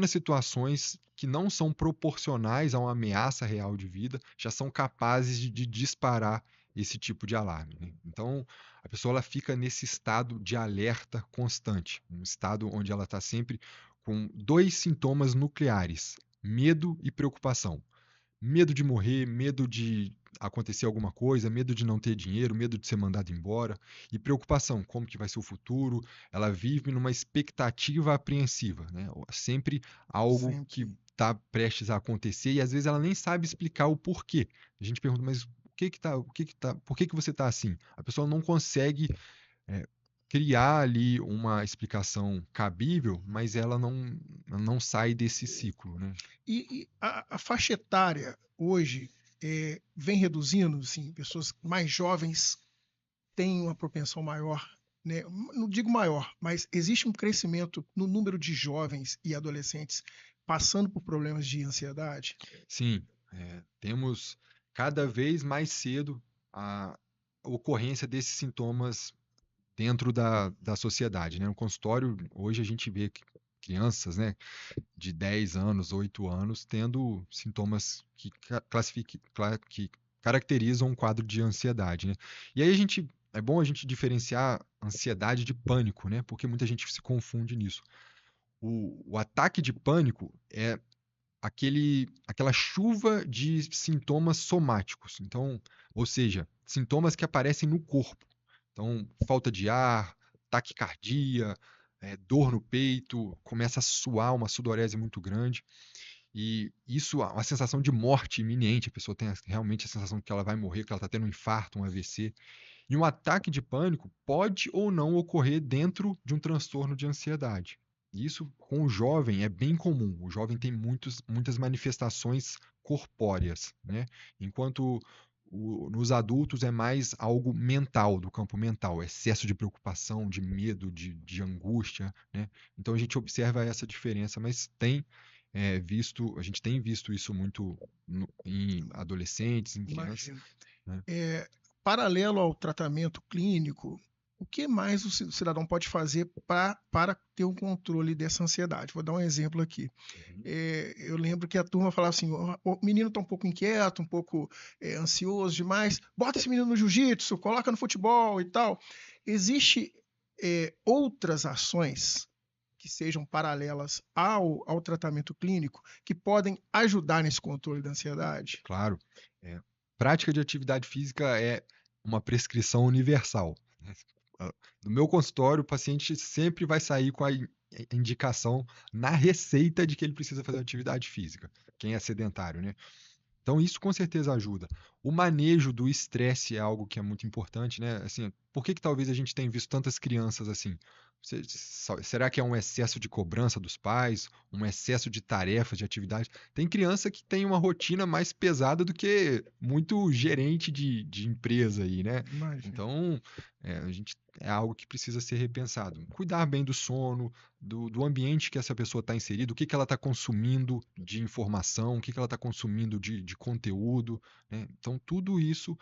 situações que não são proporcionais a uma ameaça real de vida já são capazes de disparar esse tipo de alarme, né? Então, a pessoa ela fica nesse estado de alerta constante, um estado onde ela está sempre com dois sintomas nucleares: medo e preocupação. Medo de morrer, medo de acontecer alguma coisa, medo de não ter dinheiro, medo de ser mandado embora e preocupação, como que vai ser o futuro? Ela vive numa expectativa apreensiva, né? Sempre algo que Sempre. está prestes a acontecer e às vezes ela nem sabe explicar o porquê. A gente pergunta, mas por que que você está assim? A pessoa não consegue é, criar ali uma explicação cabível, mas ela não sai desse ciclo, né? E a faixa etária hoje vem reduzindo, assim, pessoas mais jovens têm uma propensão maior, né? Não digo maior, mas existe um crescimento no número de jovens e adolescentes passando por problemas de ansiedade? Sim, temos cada vez mais cedo a ocorrência desses sintomas dentro da sociedade, né? No consultório, hoje a gente vê crianças, né, de 10 anos, 8 anos, tendo sintomas que caracterizam um quadro de ansiedade, né? E aí é bom a gente diferenciar ansiedade de pânico, né? Porque muita gente se confunde nisso. O ataque de pânico é aquela chuva de sintomas somáticos. Então, ou seja, sintomas que aparecem no corpo. Então, falta de ar, taquicardia, dor no peito, começa a suar, uma sudorese muito grande. E isso, uma sensação de morte iminente, a pessoa tem realmente a sensação que ela vai morrer, que ela está tendo um infarto, um AVC. E um ataque de pânico pode ou não ocorrer dentro de um transtorno de ansiedade. Isso com o jovem é bem comum. O jovem tem muitas manifestações corpóreas, né? Enquanto nos adultos é mais algo mental, do campo mental, excesso de preocupação, de medo, de angústia, né? Então a gente observa essa diferença, mas a gente tem visto isso muito em adolescentes, em crianças, Imagino. né? Paralelo ao tratamento clínico, o que mais o cidadão pode fazer para ter um controle dessa ansiedade? Vou dar um exemplo aqui. Uhum. Eu lembro que a turma falava assim: o menino está um pouco inquieto, um pouco ansioso demais, bota esse menino no jiu-jitsu, coloca no futebol e tal. Existem outras ações que sejam paralelas ao tratamento clínico que podem ajudar nesse controle da ansiedade? Claro. Prática de atividade física é uma prescrição universal, né? No meu consultório, o paciente sempre vai sair com a indicação na receita de que ele precisa fazer atividade física, quem é sedentário, né? Então isso com certeza ajuda. O manejo do estresse é algo que é muito importante, né? Assim, por que talvez a gente tenha visto tantas crianças assim? Será que é um excesso de cobrança dos pais, um excesso de tarefas, de atividades? Tem criança que tem uma rotina mais pesada do que muito gerente de empresa aí, né? Imagina. Então, é algo que precisa ser repensado. Cuidar bem do sono, do ambiente que essa pessoa está inserida, o que ela está consumindo de informação, o que ela está consumindo de conteúdo, né? Então, tudo isso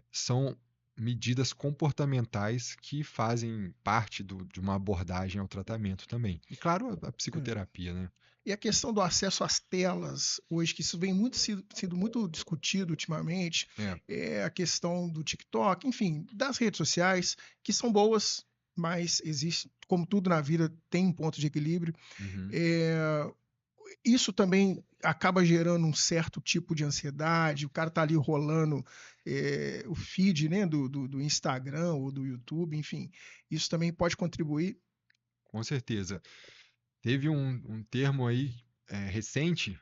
são medidas comportamentais que fazem parte de uma abordagem ao tratamento também. E claro, a É. psicoterapia, né? E a questão do acesso às telas, hoje, que isso vem sido muito discutido ultimamente, É. é a questão do TikTok, enfim, das redes sociais, que são boas, mas existe, como tudo na vida, tem um ponto de equilíbrio. Uhum. É, isso também acaba gerando um certo tipo de ansiedade, o cara tá ali rolando o feed, né, do Instagram ou do YouTube, enfim, isso também pode contribuir. Com certeza. Teve um termo aí recente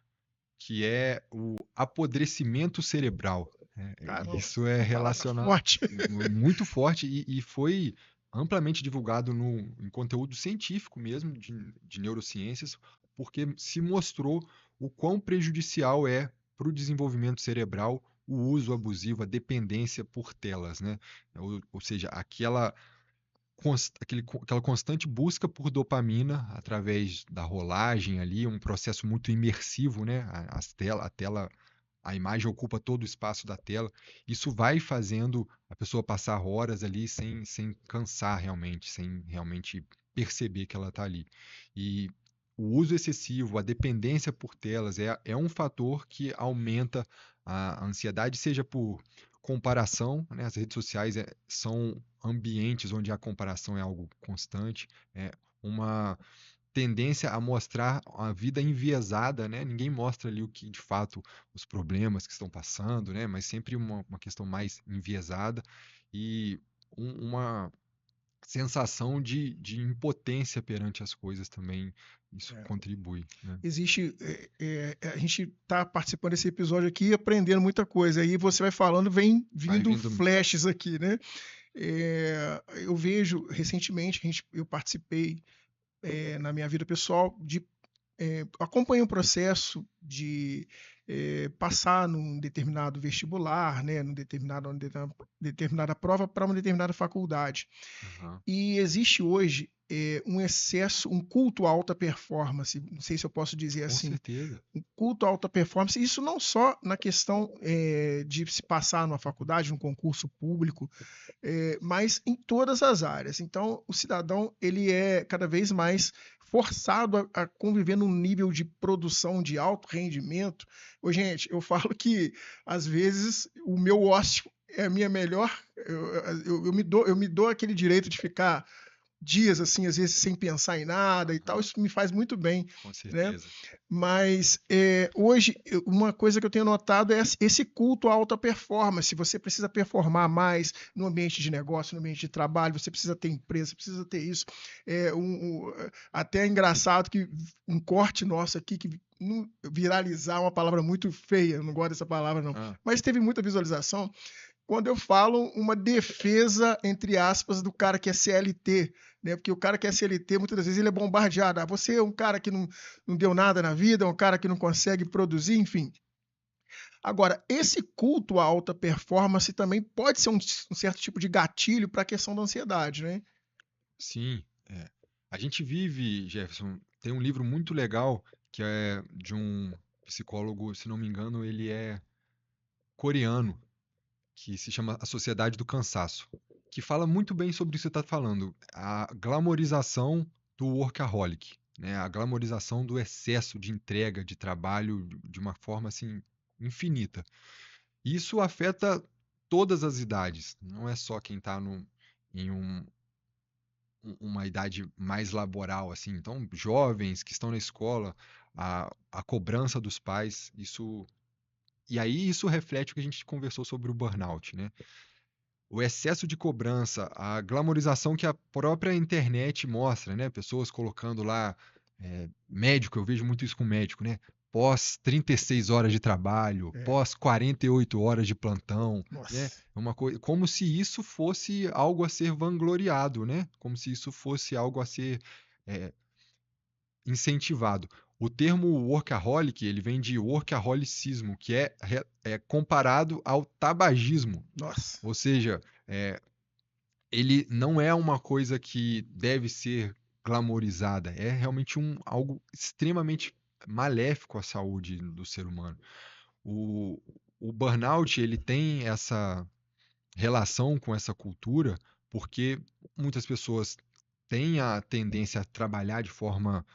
que é o apodrecimento cerebral, né? Caramba, Isso é uma palavra relacionado forte. muito forte e foi amplamente divulgado em conteúdo científico mesmo, de neurociências, porque se mostrou o quão prejudicial é para o desenvolvimento cerebral o uso abusivo, a dependência por telas, né? Ou seja, aquela constante busca por dopamina através da rolagem ali, um processo muito imersivo, né? A tela, a imagem ocupa todo o espaço da tela. Isso vai fazendo a pessoa passar horas ali sem cansar realmente, sem realmente perceber que ela está ali. E o uso excessivo, a dependência por telas é um fator que aumenta a ansiedade, seja por comparação, né? As redes sociais são ambientes onde a comparação é algo constante, uma tendência a mostrar a vida enviesada, né? Ninguém mostra ali o que de fato os problemas que estão passando, né? Mas sempre uma questão mais enviesada e uma sensação de impotência perante as coisas também. Isso É. contribui, né? Existe, a gente está participando desse episódio aqui e aprendendo muita coisa. Aí você vai falando, vem Vai vindo vindo. flashes aqui, né? Eu vejo recentemente, eu participei na minha vida pessoal de acompanhei um processo de passar num determinado vestibular, né, numa determinada prova para uma determinada faculdade. Aham. E existe hoje um excesso, um culto à alta performance, não sei se eu posso dizer Com assim, certeza. um culto à alta performance, isso não só na questão de se passar numa faculdade, num concurso público, mas em todas as áreas. Então, o cidadão ele é cada vez mais forçado a conviver num nível de produção de alto rendimento. Ô, gente, eu falo que às vezes o meu ócio é a minha melhor. Eu me dou aquele direito de ficar dias assim, às vezes sem pensar em nada e tal. Aham. Isso me faz muito bem, Com né? certeza. Mas hoje, uma coisa que eu tenho notado é esse culto à alta performance. Você precisa performar mais no ambiente de negócio, no ambiente de trabalho, você precisa ter empresa, precisa ter isso. Até é engraçado que um corte nosso aqui, que viralizar é uma palavra muito feia, eu não gosto dessa palavra, não. Ah, Mas teve muita visualização quando eu falo uma defesa, entre aspas, do cara que é CLT, né? Porque o cara que é CLT, muitas das vezes, ele é bombardeado. Ah, você é um cara que não deu nada na vida, um cara que não consegue produzir, enfim. Agora, esse culto à alta performance também pode ser um certo tipo de gatilho para a questão da ansiedade, né? sim. A gente vive, Jefferson, tem um livro muito legal que é de um psicólogo, se não me engano, ele é coreano, que se chama A Sociedade do Cansaço, que fala muito bem sobre isso que você está falando, a glamorização do workaholic, né? A glamorização do excesso de entrega, de trabalho, de uma forma assim infinita. Isso afeta todas as idades, não é só quem está em uma idade mais laboral, assim. Então, jovens que estão na escola, a cobrança dos pais, isso. E aí isso reflete o que a gente conversou sobre o burnout, né? O excesso de cobrança, a glamorização que a própria internet mostra, né? Pessoas colocando lá, médico, eu vejo muito isso com médico, né? pós 36 horas de trabalho, É. pós 48 horas de plantão, né? Nossa. É uma coisa, como se isso fosse algo a ser vangloriado, né? Como se isso fosse algo a ser é, incentivado. O termo workaholic, ele vem de workaholicismo, que é comparado ao tabagismo. Nossa. Ou seja, ele não é uma coisa que deve ser glamorizada, é realmente algo extremamente maléfico à saúde do ser humano. O, o burnout, ele tem essa relação com essa cultura porque muitas pessoas têm a tendência a trabalhar de forma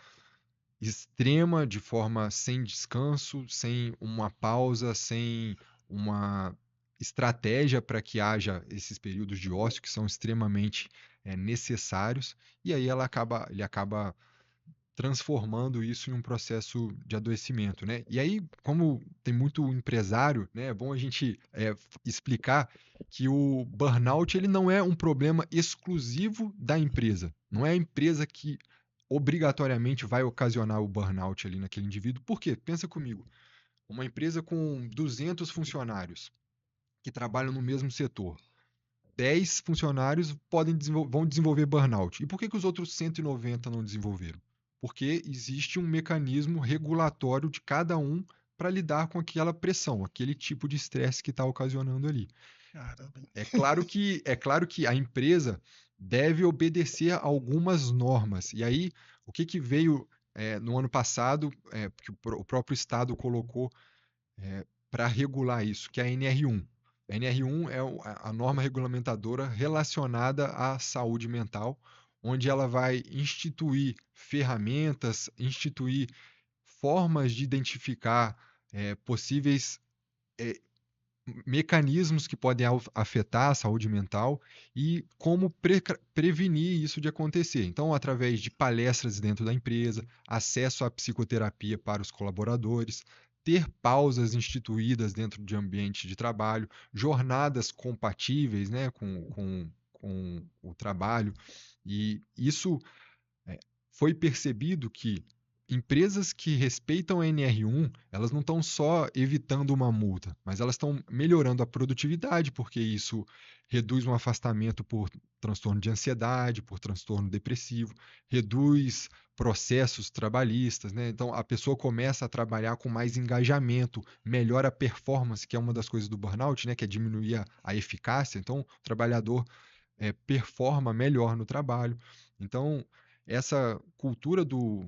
extrema, de forma sem descanso, sem uma pausa, sem uma estratégia para que haja esses períodos de ócio que são extremamente necessários, e aí ele acaba transformando isso em um processo de adoecimento, né? E aí, como tem muito empresário, né, é bom a gente explicar que o burnout ele não é um problema exclusivo da empresa. Não é a empresa que obrigatoriamente vai ocasionar o burnout ali naquele indivíduo. Por quê? Pensa comigo. Uma empresa com 200 funcionários que trabalham no mesmo setor. 10 funcionários vão desenvolver burnout. E por que os outros 190 não desenvolveram? Porque existe um mecanismo regulatório de cada um para lidar com aquela pressão, aquele tipo de estresse que está ocasionando ali. Caramba. É claro que a empresa deve obedecer a algumas normas. E aí, o que veio no ano passado, que o próprio Estado colocou para regular isso, que é a NR1. A NR1 é a norma regulamentadora relacionada à saúde mental, onde ela vai instituir ferramentas, instituir formas de identificar possíveis mecanismos que podem afetar a saúde mental e como prevenir isso de acontecer. Então, através de palestras dentro da empresa, acesso à psicoterapia para os colaboradores, ter pausas instituídas dentro de ambiente de trabalho, jornadas compatíveis, né, com o trabalho. E isso foi percebido que empresas que respeitam a NR1, elas não estão só evitando uma multa, mas elas estão melhorando a produtividade, porque isso reduz um afastamento por transtorno de ansiedade, por transtorno depressivo, reduz processos trabalhistas, né? Então a pessoa começa a trabalhar com mais engajamento, melhora a performance, que é uma das coisas do burnout, né? Que é diminuir a eficácia. Então o trabalhador performa melhor no trabalho. Então essa cultura do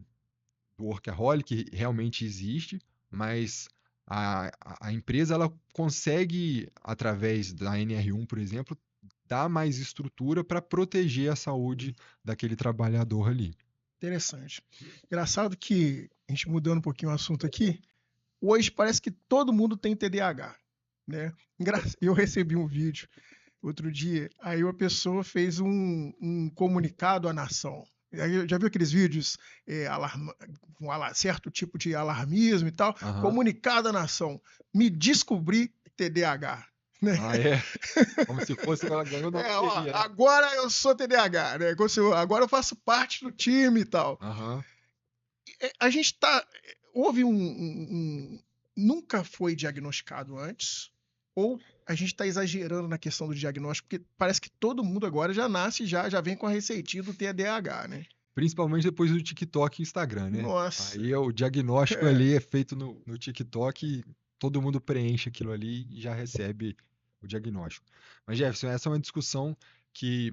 workaholic realmente existe, mas a empresa ela consegue, através da NR1, por exemplo, dar mais estrutura para proteger a saúde daquele trabalhador ali. Interessante. Engraçado que, a gente mudando um pouquinho o assunto aqui, hoje parece que todo mundo tem TDAH, né? Eu recebi um vídeo outro dia, aí uma pessoa fez um comunicado à nação. Já viu aqueles vídeos com certo tipo de alarmismo e tal? Aham. Comunicado à nação. Me descobri TDAH. Né? Ah, é? Como se fosse ela ganhou na loteria, né? Agora eu sou TDAH, né? Agora eu faço parte do time e tal. Aham. A gente tá. Houve nunca foi diagnosticado antes, ou a gente está exagerando na questão do diagnóstico, porque parece que todo mundo agora já nasce, já vem com a receitinha do TDAH, né? Principalmente depois do TikTok e Instagram, né? Nossa. Aí o diagnóstico É. ali é feito no TikTok, e todo mundo preenche aquilo ali e já recebe o diagnóstico. Mas, Jefferson, essa é uma discussão que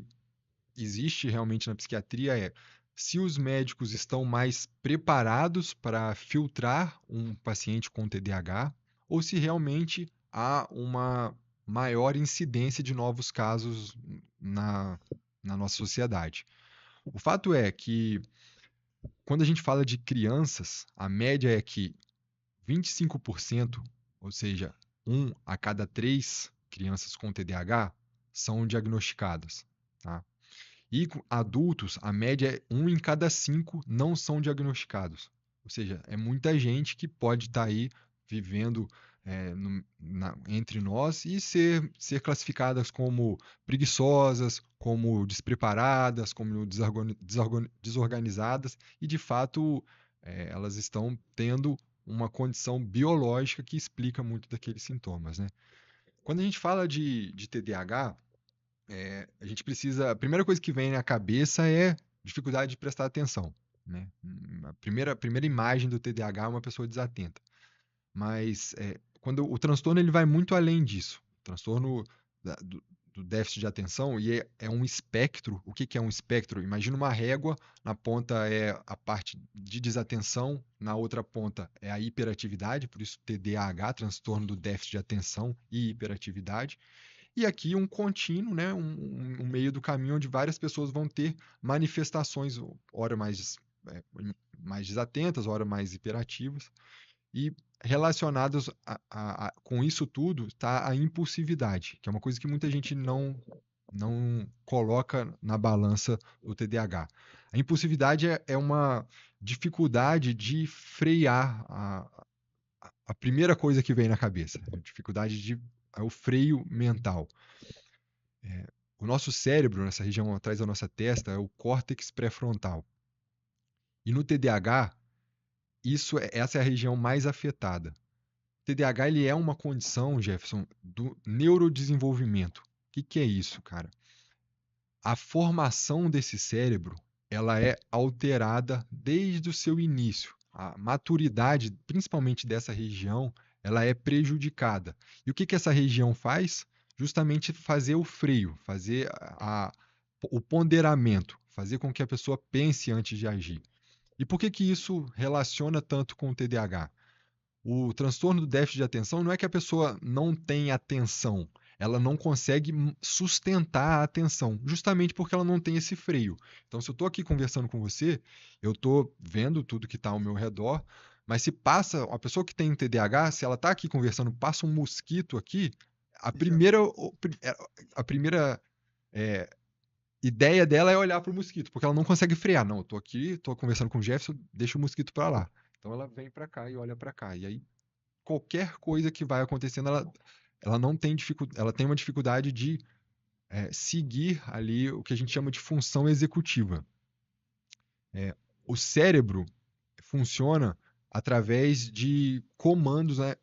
existe realmente na psiquiatria, se os médicos estão mais preparados para filtrar um paciente com TDAH ou se realmente há uma maior incidência de novos casos na nossa sociedade. O fato é que quando a gente fala de crianças, a média é que 25%, ou seja, 1 a cada 3 crianças com TDAH, são diagnosticadas, tá? E com adultos, a média é 1 em cada 5 não são diagnosticados. Ou seja, é muita gente que pode estar aí vivendo entre nós e ser classificadas como preguiçosas, como despreparadas, como desorganizadas, e de fato elas estão tendo uma condição biológica que explica muito daqueles sintomas, né? Quando a gente fala de TDAH, a gente precisa. A primeira coisa que vem na cabeça é dificuldade de prestar atenção, né? A primeira imagem do TDAH é uma pessoa desatenta. Mas quando o transtorno ele vai muito além disso. O transtorno do déficit de atenção e é um espectro. O que que é um espectro? Imagina uma régua, na ponta é a parte de desatenção, na outra ponta é a hiperatividade, por isso TDAH, transtorno do déficit de atenção e hiperatividade. E aqui um contínuo, né, um meio do caminho onde várias pessoas vão ter manifestações, ora mais desatentas, ora mais hiperativas. E relacionados com isso tudo está a impulsividade, que é uma coisa que muita gente não coloca na balança do TDAH. A impulsividade é uma dificuldade de frear a primeira coisa que vem na cabeça, a dificuldade é o freio mental. O nosso cérebro, nessa região atrás da nossa testa, é o córtex pré-frontal. E no TDAH, essa é a região mais afetada. O TDAH ele é uma condição, Jefferson, do neurodesenvolvimento. O que é isso, cara? A formação desse cérebro ela é alterada desde o seu início. A maturidade, principalmente dessa região, ela é prejudicada. E o que essa região faz? Justamente fazer o freio, fazer o ponderamento, fazer com que a pessoa pense antes de agir. E por que isso relaciona tanto com o TDAH? O transtorno do déficit de atenção não é que a pessoa não tem atenção, ela não consegue sustentar a atenção, justamente porque ela não tem esse freio. Então, se eu estou aqui conversando com você, eu estou vendo tudo que está ao meu redor, mas se passa, a pessoa que tem TDAH, se ela está aqui conversando, passa um mosquito aqui, a primeira ideia dela é olhar para o mosquito, porque ela não consegue frear. Não, eu estou aqui, estou conversando com o Jefferson, deixa o mosquito para lá. Então ela vem para cá e olha para cá. E aí qualquer coisa que vai acontecendo, ela não tem ela tem uma dificuldade de seguir ali o que a gente chama de função executiva. O cérebro funciona através de comandos, né,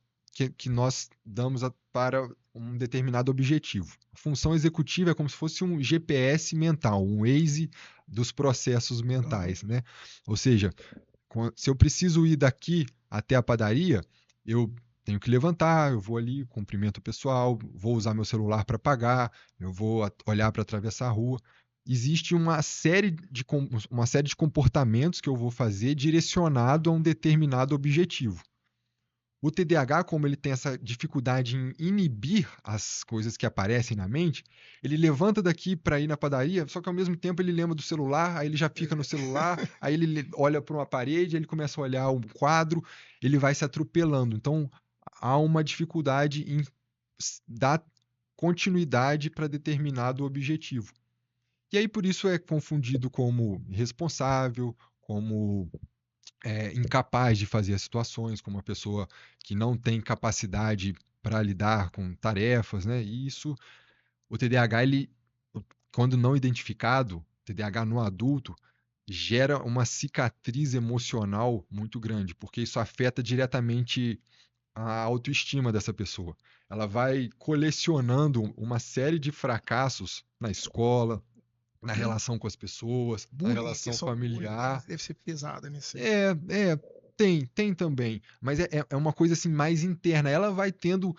que nós damos para um determinado objetivo. A função executiva é como se fosse um GPS mental, um Waze dos processos mentais, né? Ou seja, se eu preciso ir daqui até a padaria, eu tenho que levantar, eu vou ali, cumprimento o pessoal, vou usar meu celular para pagar, eu vou olhar para atravessar a rua. Existe uma série de comportamentos que eu vou fazer direcionado a um determinado objetivo. O TDAH, como ele tem essa dificuldade em inibir as coisas que aparecem na mente, ele levanta daqui para ir na padaria, só que ao mesmo tempo ele lembra do celular, aí ele já fica no celular, aí ele olha para uma parede, ele começa a olhar um quadro, ele vai se atropelando. Então, há uma dificuldade em dar continuidade para determinado objetivo. E aí, por isso, é confundido como irresponsável, como incapaz de fazer as situações, como uma pessoa que não tem capacidade para lidar com tarefas, né? E isso, o TDAH, quando não identificado, TDAH no adulto, gera uma cicatriz emocional muito grande, porque isso afeta diretamente a autoestima dessa pessoa. Ela vai colecionando uma série de fracassos na escola, na relação com as pessoas, na relação familiar. Deve ser pesada nisso aí. Tem também, mas é uma coisa assim mais interna. Ela vai tendo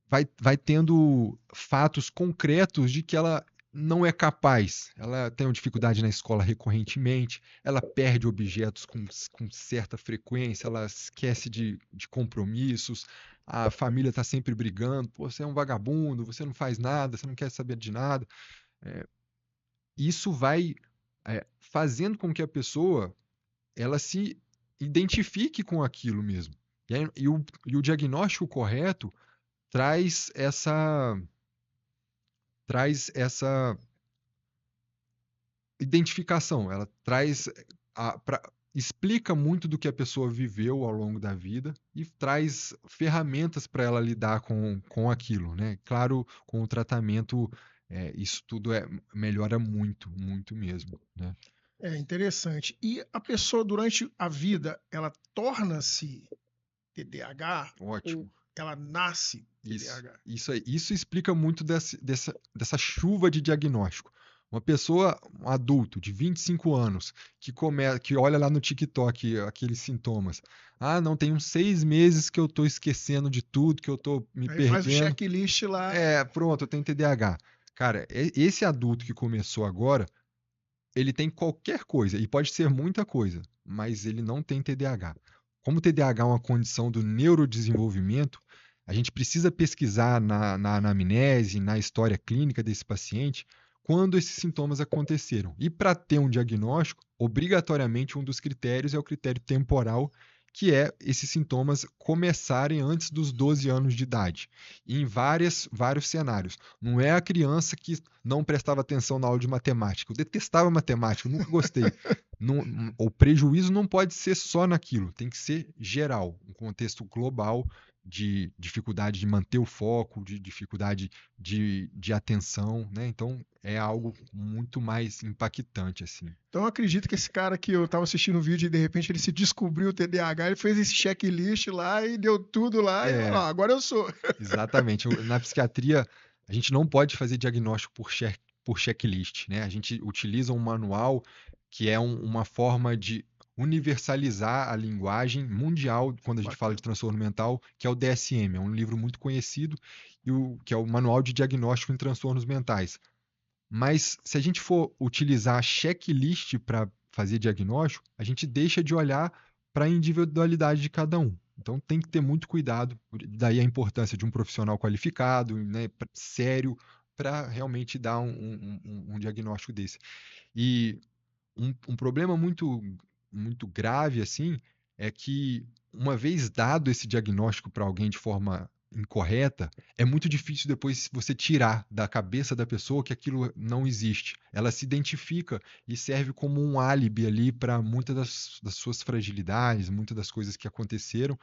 vai tendo fatos concretos de que ela não é capaz. Ela tem uma dificuldade na escola recorrentemente, ela perde objetos com certa frequência, ela esquece de compromissos, a família está sempre brigando, pô, você é um vagabundo, você não faz nada, você não quer saber de nada. Isso vai fazendo com que a pessoa ela se identifique com aquilo mesmo. E o diagnóstico correto traz essa identificação, ela explica muito do que a pessoa viveu ao longo da vida e traz ferramentas para ela lidar com aquilo, né? Claro, com o tratamento, isso tudo melhora muito, muito mesmo, né? É interessante. E a pessoa durante a vida, ela torna-se TDAH ou Ótimo. ela nasce Isso, TDAH? isso aí. Isso explica muito dessa chuva de diagnóstico. Uma pessoa, um adulto de 25 anos, que olha lá no TikTok aqueles sintomas. Ah, não, tem uns 6 meses que eu tô esquecendo de tudo, que eu tô me Aí faz o perdendo. checklist lá. É, pronto, eu tenho TDAH. Cara, esse adulto que começou agora, ele tem qualquer coisa, e pode ser muita coisa, mas ele não tem TDAH. Como o TDAH é uma condição do neurodesenvolvimento, a gente precisa pesquisar na anamnese, na história clínica desse paciente, quando esses sintomas aconteceram. E para ter um diagnóstico, obrigatoriamente um dos critérios é o critério temporal, que é esses sintomas começarem antes dos 12 anos de idade, em vários cenários. Não é a criança que não prestava atenção na aula de matemática. Eu detestava matemática, eu nunca gostei. O prejuízo não pode ser só naquilo, tem que ser geral, um contexto global de dificuldade de manter o foco, de dificuldade de atenção, né? Então é algo muito mais impactante, assim. Então eu acredito que esse cara que eu estava assistindo o vídeo e de repente ele se descobriu o TDAH, ele fez esse checklist lá e deu tudo lá e falou, É, "Ah, agora eu sou." exatamente. Na psiquiatria, a gente não pode fazer diagnóstico por checklist, né? A gente utiliza um manual que é uma forma de universalizar a linguagem mundial quando a gente fala de Bacana. transtorno mental, que é o DSM. É um livro muito conhecido, que é o Manual de Diagnóstico em Transtornos Mentais. Mas se a gente for utilizar checklist para fazer diagnóstico, a gente deixa de olhar para a individualidade de cada um. Então tem que ter muito cuidado, daí a importância de um profissional qualificado, né, sério, para realmente dar um diagnóstico desse. E um problema muito grave assim é que uma vez dado esse diagnóstico para alguém de forma incorreta, é muito difícil depois você tirar da cabeça da pessoa que aquilo não existe. Ela se identifica e serve como um álibi ali para muitas das suas fragilidades, muitas das coisas que aconteceram,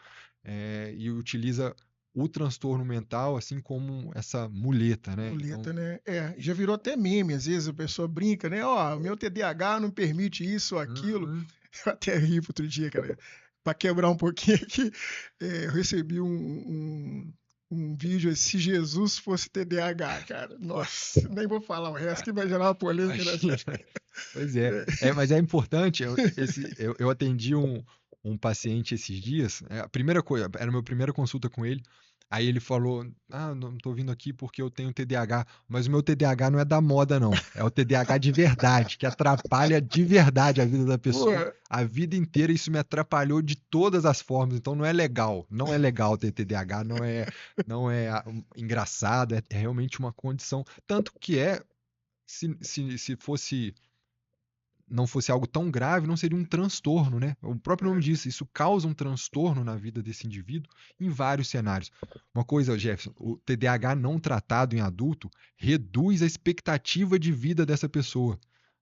e utiliza o transtorno mental assim como essa muleta, né? Então, Muleta, né? É, já virou até meme, às vezes a pessoa brinca, né? Ó, meu TDAH não permite isso ou aquilo. uhum. Eu até ri outro dia, cara. Para quebrar um pouquinho aqui, eu recebi um vídeo, se Jesus fosse TDAH, cara. Nossa, nem vou falar o resto, que vai gerar uma polêmica, né? Imagina. Pois é. Mas é importante. Eu atendi um paciente esses dias. A primeira coisa, era a minha primeira consulta com ele. Aí ele falou: Ah, não tô vindo aqui porque eu tenho TDAH. Mas o meu TDAH não é da moda, não. É o TDAH de verdade, que atrapalha de verdade a vida da Pô, pessoa. A vida inteira isso me atrapalhou de todas as formas. Então não é legal. Não é legal ter TDAH. Não é engraçado. É realmente uma condição. Tanto que se não fosse algo tão grave, não seria um transtorno, né? O próprio nome diz, isso causa um transtorno na vida desse indivíduo em vários cenários. Uma coisa, Jefferson, o TDAH não tratado em adulto reduz a expectativa de vida dessa pessoa.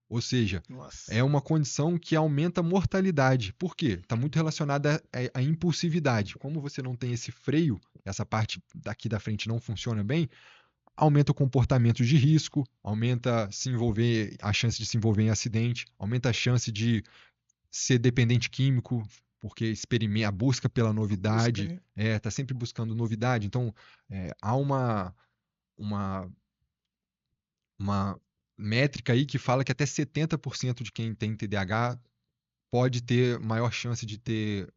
Ou seja, nossa. é uma condição que aumenta a mortalidade. Por quê? Está muito relacionada à impulsividade. Como você não tem esse freio, essa parte daqui da frente não funciona bem, aumenta o comportamento de risco, aumenta a chance de se envolver em acidente, aumenta a chance de ser dependente químico, porque experimenta a busca pela A busca, novidade, né? tá sempre buscando novidade. Então, há uma, uma métrica aí que fala que até 70% de quem tem TDAH pode ter maior chance de ter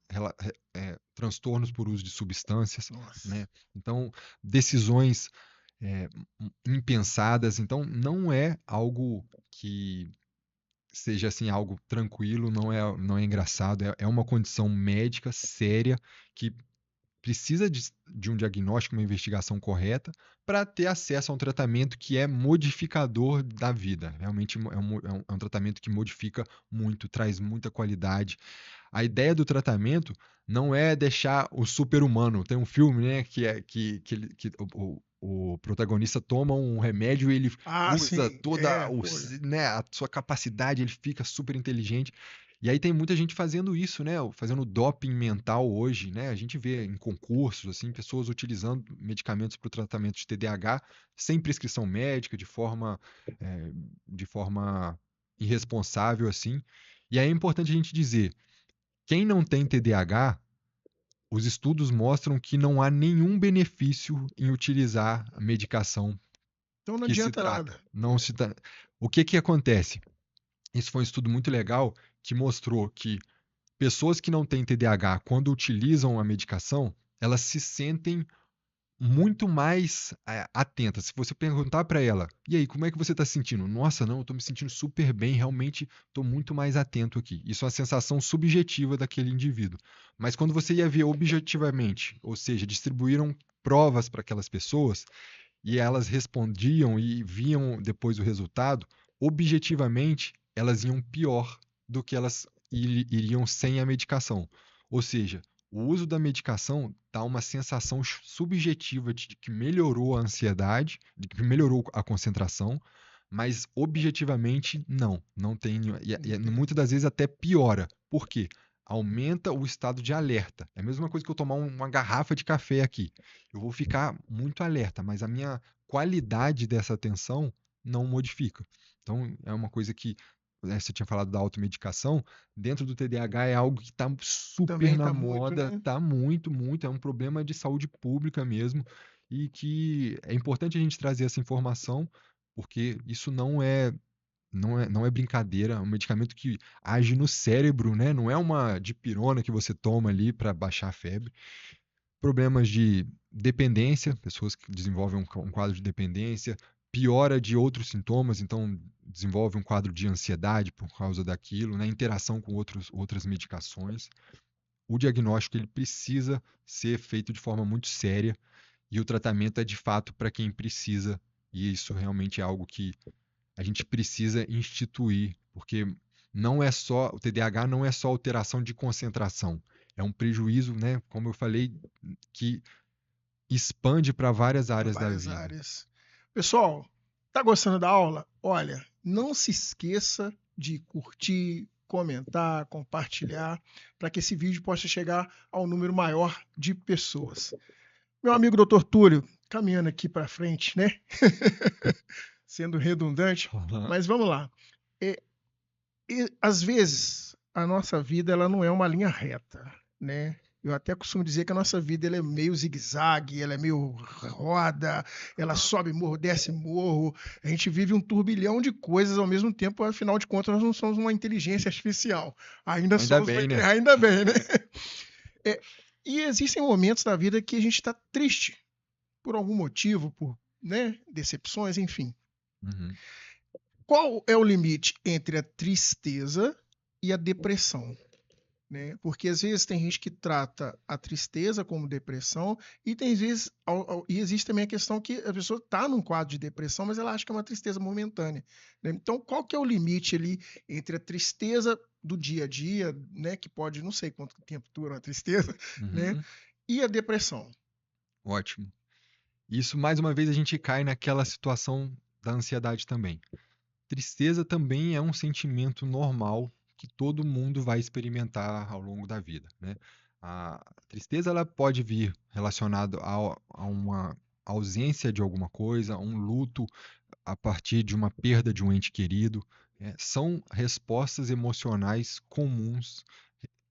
transtornos por uso de substâncias, Nossa. né? Então, decisões é, impensadas. Então, não é algo que seja assim algo tranquilo, não é engraçado. É uma condição médica séria que precisa de um diagnóstico, uma investigação correta para ter acesso a um tratamento que é modificador da vida. Realmente é um tratamento que modifica muito, traz muita qualidade. A ideia do tratamento não é deixar o super-humano. Tem um filme, né, que o protagonista toma um remédio e ele Ah, usa sim. toda É, pô. né, a sua capacidade, ele fica super inteligente. E aí tem muita gente fazendo isso, né? Fazendo doping mental hoje, né? A gente vê em concursos, assim, pessoas utilizando medicamentos para o tratamento de TDAH sem prescrição médica, de forma irresponsável assim. E aí é importante a gente dizer, quem não tem TDAH, os estudos mostram que não há nenhum benefício em utilizar a medicação Então não que se adianta trata. nada. Não se tra... O que que acontece? Isso foi um estudo muito legal que mostrou que pessoas que não têm TDAH, quando utilizam a medicação, elas se sentem muito mais atentas. Se você perguntar para ela, e aí, como é que você está se sentindo? Nossa, não, eu estou me sentindo super bem, realmente estou muito mais atento aqui. Isso é uma sensação subjetiva daquele indivíduo. Mas quando você ia ver objetivamente, ou seja, distribuíram provas para aquelas pessoas e elas respondiam e viam depois o resultado, objetivamente elas iam pior do que elas iriam sem a medicação. Ou seja, o uso da medicação dá uma sensação subjetiva de que melhorou a ansiedade, de que melhorou a concentração, mas objetivamente não tem, e muitas das vezes até piora. Por quê? Aumenta o estado de alerta. É a mesma coisa que eu tomar uma garrafa de café aqui. Eu vou ficar muito alerta, mas a minha qualidade dessa atenção não modifica. Então, é uma coisa que, você tinha falado da automedicação, dentro do TDAH é algo que está super Também na tá muito, moda, né? está muito, muito, é um problema de saúde pública mesmo, e que é importante a gente trazer essa informação, porque isso não é brincadeira, é um medicamento que age no cérebro, né? Não é uma dipirona que você toma ali para baixar a febre. Problemas de dependência, pessoas que desenvolvem um quadro de dependência, piora de outros sintomas, então desenvolve um quadro de ansiedade por causa daquilo, né? Interação com outras medicações. O diagnóstico ele precisa ser feito de forma muito séria e o tratamento é de fato para quem precisa, e isso realmente é algo que a gente precisa instituir, porque não é só o TDAH não é só alteração de concentração, é um prejuízo, né, como eu falei, que expande para várias Para áreas da várias vida. áreas. Pessoal, tá gostando da aula? Olha, não se esqueça de curtir, comentar, compartilhar, para que esse vídeo possa chegar ao número maior de pessoas. Meu amigo Dr. Túlio, caminhando aqui para frente, né? Sendo redundante, Aham. mas vamos lá. É, às vezes, a nossa vida ela não é uma linha reta, né? Eu até costumo dizer que a nossa vida ela é meio zigue-zague, ela é meio roda, ela Aham. sobe morro, desce morro. A gente vive um turbilhão de coisas ao mesmo tempo, afinal de contas, nós não somos uma inteligência artificial. Ainda Ainda somos, bem, né? ainda bem, né? É, e existem momentos da vida que a gente está triste por algum motivo, por, né, decepções, enfim. Uhum. Qual é o limite entre a tristeza e a depressão? Né? Porque às vezes tem gente que trata a tristeza como depressão e tem vezes e existe também a questão que a pessoa está num quadro de depressão, mas ela acha que é uma tristeza momentânea. Né? Então, qual que é o limite ali entre a tristeza do dia a dia, né, que pode não sei quanto tempo dura a tristeza, né, Uhum. e a depressão? Ótimo. Isso, mais uma vez, a gente cai naquela situação da ansiedade também. Tristeza também é um sentimento normal que todo mundo vai experimentar ao longo da vida, né? A tristeza ela pode vir relacionado a uma ausência de alguma coisa, um luto a partir de uma perda de um ente querido. São respostas emocionais comuns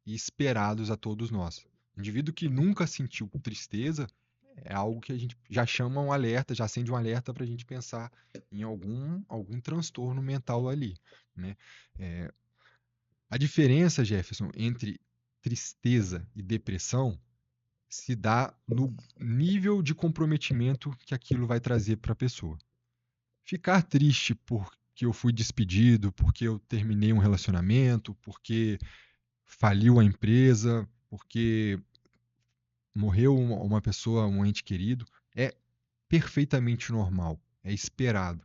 e esperados a todos nós. O indivíduo que nunca sentiu tristeza é algo que a gente já chama um alerta, já acende um alerta para a gente pensar em algum transtorno mental ali, né? É, a diferença, Jefferson, entre tristeza e depressão se dá no nível de comprometimento que aquilo vai trazer para a pessoa. Ficar triste porque eu fui despedido, porque eu terminei um relacionamento, porque faliu a empresa, porque morreu uma pessoa, um ente querido, é perfeitamente normal, é esperado.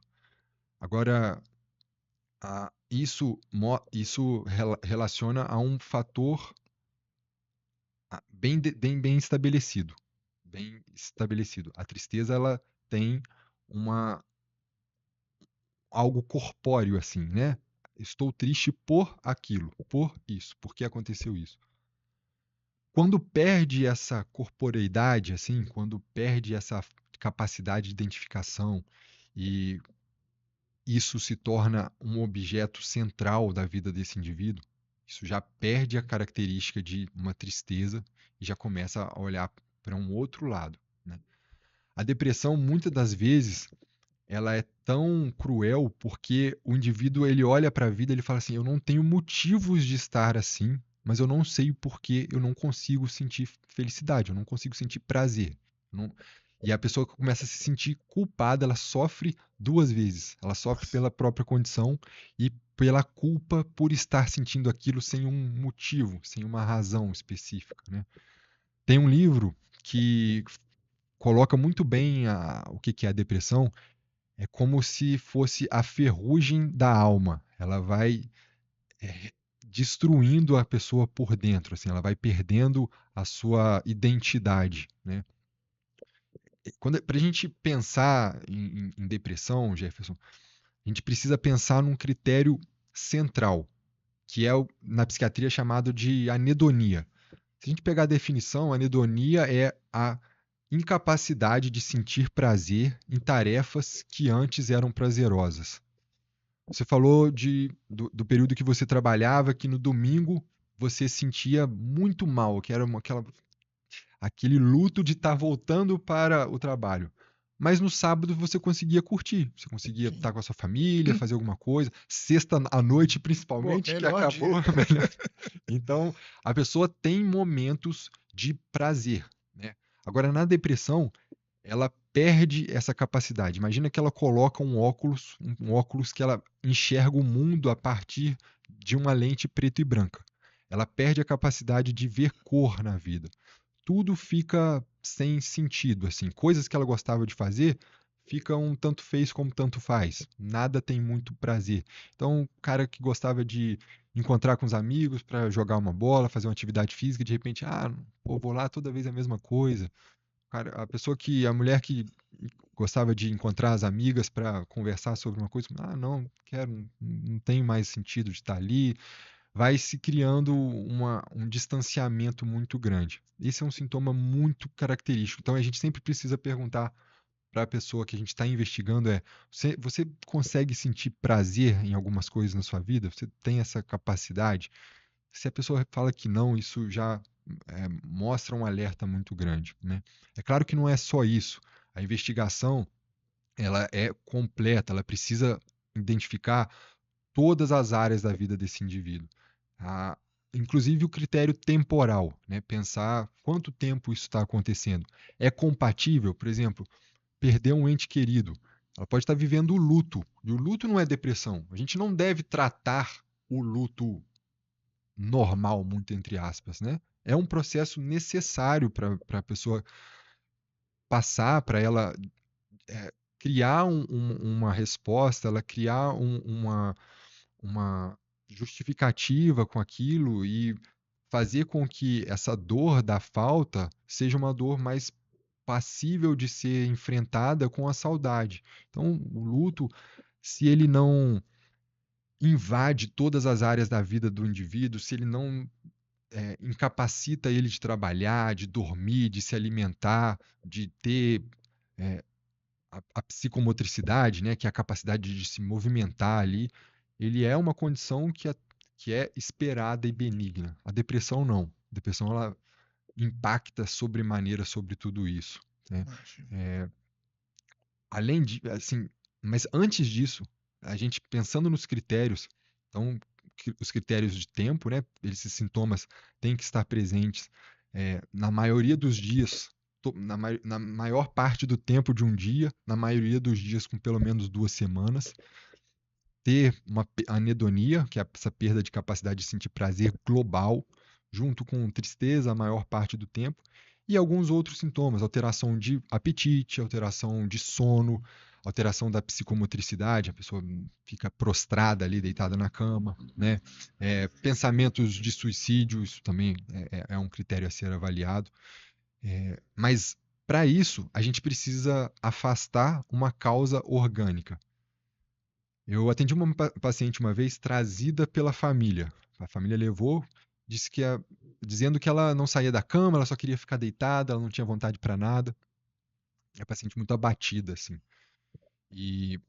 Agora, isso relaciona a um fator bem estabelecido, bem estabelecido. A tristeza ela tem uma algo corpóreo assim, né? Estou triste por aquilo, por isso, porque aconteceu isso. Quando perde essa corporeidade, assim, quando perde essa capacidade de identificação e isso se torna um objeto central da vida desse indivíduo, isso já perde a característica de uma tristeza e já começa a olhar para um outro lado, né? A depressão, muitas das vezes, ela é tão cruel porque o indivíduo ele olha para a vida e ele fala assim: eu não tenho motivos de estar assim, mas eu não sei por que eu não consigo sentir felicidade, eu não consigo sentir prazer. Não- E a pessoa começa a se sentir culpada, ela sofre duas vezes. Ela sofre pela própria condição e pela culpa por estar sentindo aquilo sem um motivo, sem uma razão específica, né? Tem um livro que coloca muito bem o que que é a depressão. É como se fosse a ferrugem da alma. Ela vai eh, destruindo a pessoa por dentro, assim, ela vai perdendo a sua identidade, né? Para a gente pensar em depressão, Jefferson, a gente precisa pensar num critério central, que é na psiquiatria chamado de anedonia. Se a gente pegar a definição, a anedonia é a incapacidade de sentir prazer em tarefas que antes eram prazerosas. Você falou do período que você trabalhava, que no domingo você sentia muito mal, que era aquele luto de estar voltando para o trabalho. Mas no sábado você conseguia curtir, você conseguia Sim. estar com a sua família, fazer alguma coisa. Sexta à noite, Pô, principalmente, que melhor acabou. dia. melhor. Então, a pessoa tem momentos de prazer, né? Agora, na depressão, ela perde essa capacidade. Imagina que ela coloca um óculos que ela enxerga o mundo a partir de uma lente preto e branca. Ela perde a capacidade de ver cor na vida. Tudo fica sem sentido, assim. Coisas que ela gostava de fazer ficam tanto fez como tanto faz. Nada tem muito prazer. Então, o cara que gostava de encontrar com os amigos para jogar uma bola, fazer uma atividade física, de repente, pô, vou lá toda vez a mesma coisa. Cara, a mulher que gostava de encontrar as amigas para conversar sobre uma coisa, não, quero, não tem mais sentido de estar ali. Vai se criando um distanciamento muito grande. Esse é um sintoma muito característico. Então a gente sempre precisa perguntar para a pessoa que a gente está investigando você consegue sentir prazer em algumas coisas na sua vida? Você tem essa capacidade? Se a pessoa fala que não, isso já mostra um alerta muito grande, né? É claro que não é só isso. A investigação, ela é completa, ela precisa identificar todas as áreas da vida desse indivíduo. Ah, inclusive o critério temporal, né? Pensar quanto tempo isso está acontecendo. É compatível, por exemplo, perder um ente querido. Ela pode estar vivendo o luto, e o luto não é depressão. A gente não deve tratar o luto normal, muito entre aspas, né? É um processo necessário para a pessoa passar, para ela criar uma resposta, ela criar uma justificativa com aquilo e fazer com que essa dor da falta seja uma dor mais passível de ser enfrentada com a saudade. Então, o luto, se ele não invade todas as áreas da vida do indivíduo, se ele não incapacita ele de trabalhar, de dormir, de se alimentar, de ter eh, a psicomotricidade, né, que é a capacidade de se movimentar ali, ele é uma condição que é esperada e benigna. A depressão não. A depressão ela impacta sobremaneira sobre tudo isso, né? Imagina. Eh, além de, assim, mas antes disso, a gente pensando nos critérios, então os critérios de tempo, né? Esses sintomas têm que estar presentes na maioria dos dias, na maior parte do tempo de um dia, na maioria dos dias com pelo menos 2 semanas, ter uma anedonia, que é essa perda de capacidade de sentir prazer global, junto com tristeza a maior parte do tempo, e alguns outros sintomas, alteração de apetite, alteração de sono, alteração da psicomotricidade, a pessoa fica prostrada ali, deitada na cama, né? Pensamentos de suicídio, isso também é um critério a ser avaliado. Mas para isso, a gente precisa afastar uma causa orgânica. Eu atendi uma paciente uma vez trazida pela família. A família levou, disse dizendo que ela não saía da cama, ela só queria ficar deitada, ela não tinha vontade para nada. É a paciente muito abatida, assim. E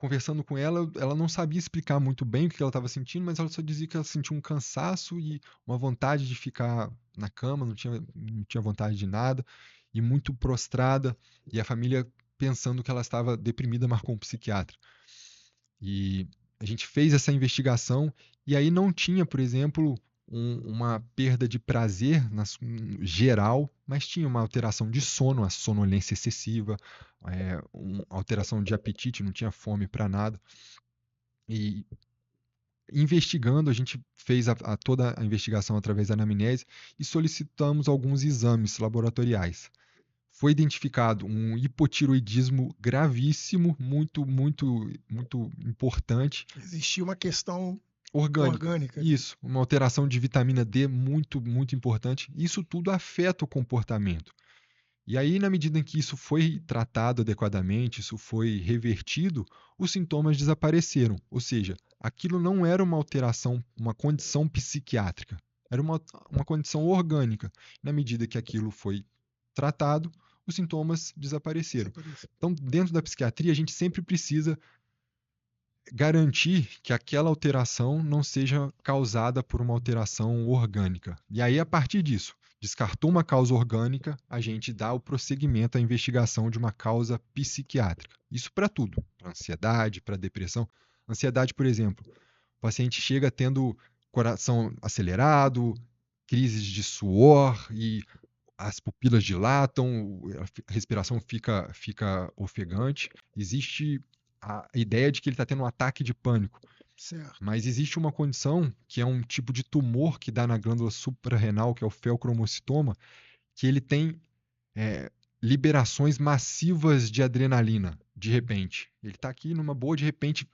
conversando com ela, ela não sabia explicar muito bem o que ela estava sentindo, mas ela só dizia que ela sentia um cansaço e uma vontade de ficar na cama, não tinha vontade de nada, e muito prostrada, e a família, pensando que ela estava deprimida, marcou um psiquiatra. E a gente fez essa investigação, e aí não tinha, por exemplo, uma perda de prazer geral, mas tinha uma alteração de sono, a sonolência excessiva, uma alteração de apetite, não tinha fome para nada. E investigando, a gente fez toda a investigação através da anamnese e solicitamos alguns exames laboratoriais. Foi identificado um hipotiroidismo gravíssimo, muito, muito, muito importante, Existia uma questão orgânica. orgânica ali. Isso, uma alteração de vitamina D muito, muito importante. Isso tudo afeta o comportamento. E aí, na medida em que isso foi tratado adequadamente, isso foi revertido, os sintomas desapareceram. Ou seja, aquilo não era uma alteração, uma condição psiquiátrica, era uma condição orgânica. Na medida que aquilo foi tratado, os sintomas desapareceram. Então, dentro da psiquiatria, a gente sempre precisa garantir que aquela alteração não seja causada por uma alteração orgânica. E aí, a partir disso, descartou uma causa orgânica, a gente dá o prosseguimento à investigação de uma causa psiquiátrica. Isso para tudo, para ansiedade, para depressão. Ansiedade, por exemplo, o paciente chega tendo coração acelerado, crises de suor e as pupilas dilatam, a respiração fica ofegante. Existe a ideia de que ele está tendo um ataque de pânico. Certo. Mas existe uma condição que é um tipo de tumor que dá na glândula suprarrenal, que é o feocromocitoma, que ele tem liberações massivas de adrenalina, de repente. Ele está aqui numa boa, de repente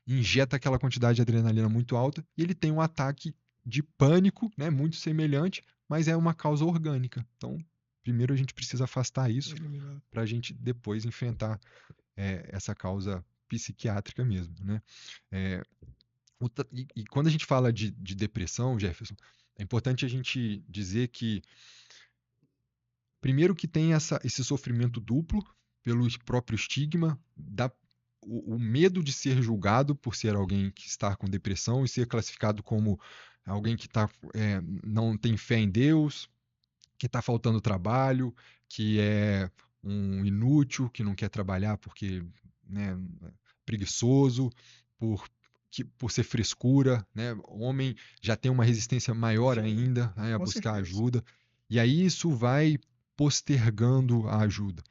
injeta aquela quantidade de adrenalina muito alta e ele tem um ataque de pânico, né, muito semelhante, mas é uma causa orgânica. Então, primeiro a gente precisa afastar isso para a gente depois enfrentar essa causa psiquiátrica mesmo, né? E quando a gente fala de depressão, Jefferson, é importante a gente dizer que, primeiro, que tem esse sofrimento duplo pelo próprio estigma, o medo de ser julgado por ser alguém que está com depressão e ser classificado como alguém que não tem fé em Deus, que está faltando trabalho, que é um inútil, que não quer trabalhar porque, né, preguiçoso, por ser frescura, né? O homem já tem uma resistência maior ainda, né, a buscar ajuda. E aí isso vai postergando a ajuda.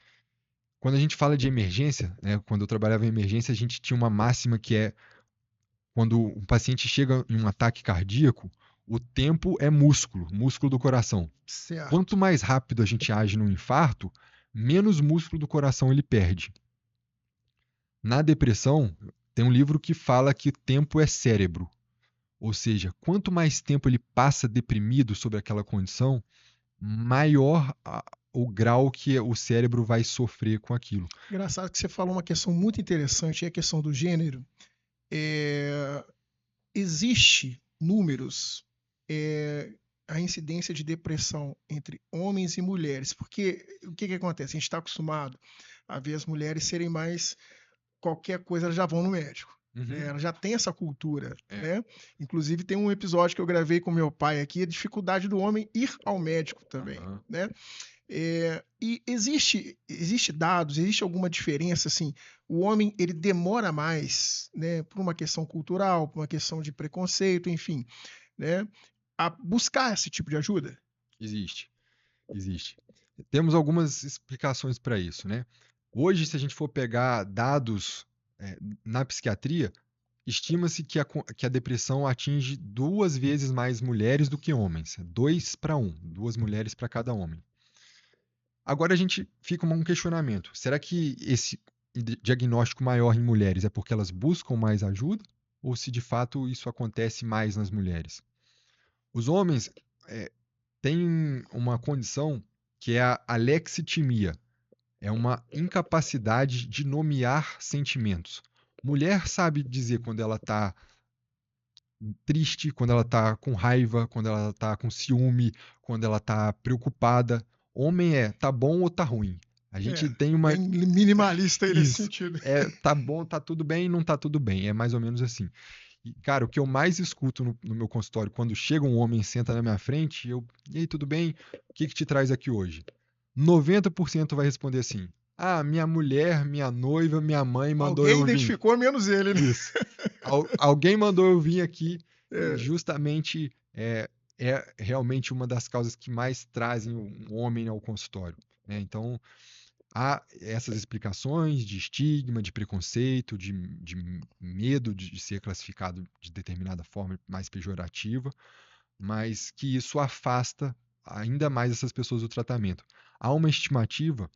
Quando a gente fala de emergência, né, quando eu trabalhava em emergência, a gente tinha uma máxima que é quando um paciente chega em um ataque cardíaco, o tempo é músculo do coração. Certo. Quanto mais rápido a gente age no infarto, menos músculo do coração ele perde. Na depressão, tem um livro que fala que tempo é cérebro. Ou seja, quanto mais tempo ele passa deprimido sobre aquela condição, maior o grau que o cérebro vai sofrer com aquilo. Engraçado que você falou uma questão muito interessante, é a questão do gênero. Existe números, a incidência de depressão entre homens e mulheres, porque o que acontece? A gente está acostumado a ver as mulheres serem mais, qualquer coisa elas já vão no médico. Né? Ela já tem essa cultura, né? Inclusive tem um episódio que eu gravei com meu pai aqui, a dificuldade do homem ir ao médico também, né? E existe dados, existe alguma diferença, assim, o homem ele demora mais, né, por uma questão cultural, por uma questão de preconceito, enfim, né, a buscar esse tipo de ajuda? Existe. Temos algumas explicações para isso, né? Hoje, se a gente for pegar dados na psiquiatria, estima-se que a depressão atinge 2 vezes mais mulheres do que homens. 2 para 1, 2 mulheres para cada homem. Agora a gente fica com um questionamento. Será que esse diagnóstico maior em mulheres é porque elas buscam mais ajuda? Ou se de fato isso acontece mais nas mulheres? Os homens têm uma condição que é a alexitimia. É uma incapacidade de nomear sentimentos. Mulher sabe dizer quando ela está triste, quando ela está com raiva, quando ela está com ciúme, quando ela está preocupada. Homem tá bom ou tá ruim. A gente tem uma... bem minimalista aí nesse Isso. sentido. Tá bom, tá tudo bem, não tá tudo bem. É mais ou menos assim. E, cara, o que eu mais escuto no meu consultório, quando chega um homem e senta na minha frente, e aí, tudo bem? O que te traz aqui hoje? 90% vai responder assim: ah, minha mulher, minha noiva, minha mãe mandou Alguém eu vir. identificou menos ele, né? Isso. Alguém mandou eu vir aqui, É. e justamente é realmente uma das causas que mais trazem um homem ao consultório, né? Então, há essas explicações de estigma, de preconceito, de medo de ser classificado de determinada forma mais pejorativa, mas que isso afasta ainda mais essas pessoas do tratamento. Há uma estimativa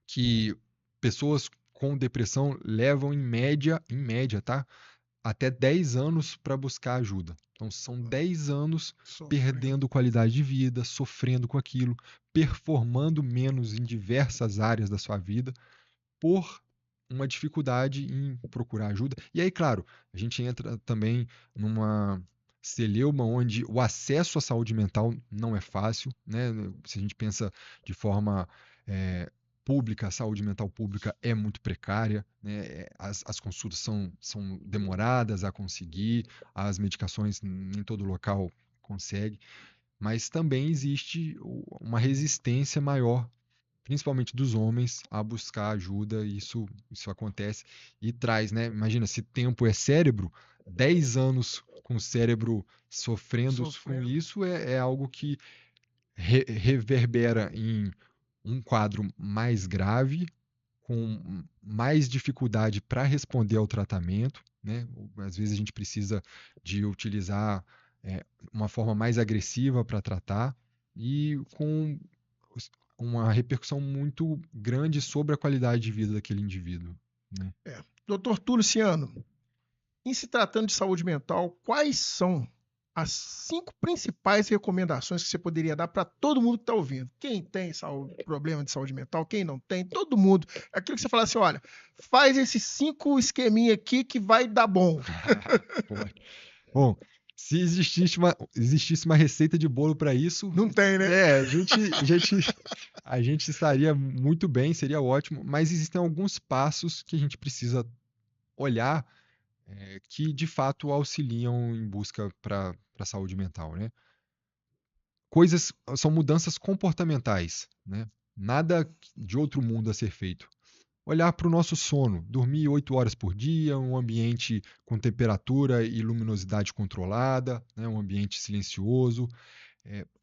que pessoas com depressão levam em média, tá? Até 10 anos para buscar ajuda. Então, são 10 anos perdendo qualidade de vida, sofrendo com aquilo, performando menos em diversas áreas da sua vida, por uma dificuldade em procurar ajuda. E aí, claro, a gente entra também numa celeuma onde o acesso à saúde mental não é fácil, né? Se a gente pensa de forma pública, a saúde mental pública é muito precária, né? As consultas são demoradas a conseguir, as medicações nem todo local consegue, mas também existe uma resistência maior, principalmente dos homens, a buscar ajuda, e isso acontece e traz, né? Imagina, se tempo é cérebro, 10 anos com o cérebro sofrendo com isso é algo que reverbera em um quadro mais grave, com mais dificuldade para responder ao tratamento, né? Às vezes a gente precisa de utilizar uma forma mais agressiva para tratar, e com uma repercussão muito grande sobre a qualidade de vida daquele indivíduo, né? Doutor Túlio Ciano, em se tratando de saúde mental, quais são as 5 principais recomendações que você poderia dar para todo mundo que está ouvindo? Quem tem problema de saúde mental, quem não tem, todo mundo. Aquilo que você fala assim, olha, faz esses 5 esqueminha aqui que vai dar bom. Bom, se existisse uma receita de bolo para isso... Não tem, né? A gente estaria muito bem, seria ótimo, mas existem alguns passos que a gente precisa olhar, que de fato auxiliam em busca para a saúde mental, né? São mudanças comportamentais, né? Nada de outro mundo a ser feito. Olhar para o nosso sono, dormir 8 horas por dia, um ambiente com temperatura e luminosidade controlada, né? Um ambiente silencioso,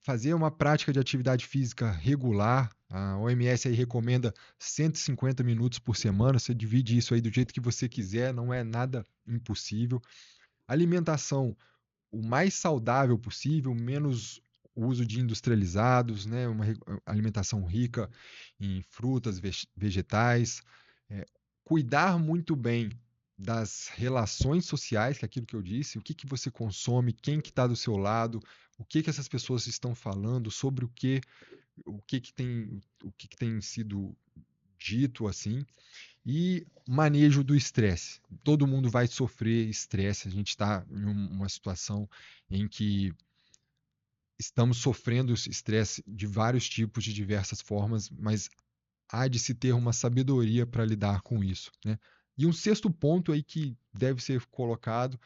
fazer uma prática de atividade física regular. A OMS aí recomenda 150 minutos por semana, você divide isso aí do jeito que você quiser, não é nada impossível. Alimentação o mais saudável possível, menos uso de industrializados, né? Uma alimentação rica em frutas, vegetais, cuidar muito bem das relações sociais, que é aquilo que eu disse, o que você consome, quem que está do seu lado, o que essas pessoas estão falando, sobre o que tem sido dito, assim. E manejo do estresse. Todo mundo vai sofrer estresse, a gente está em uma situação em que estamos sofrendo estresse de vários tipos, de diversas formas, mas há de se ter uma sabedoria para lidar com isso, né? E um sexto ponto aí que deve ser colocado,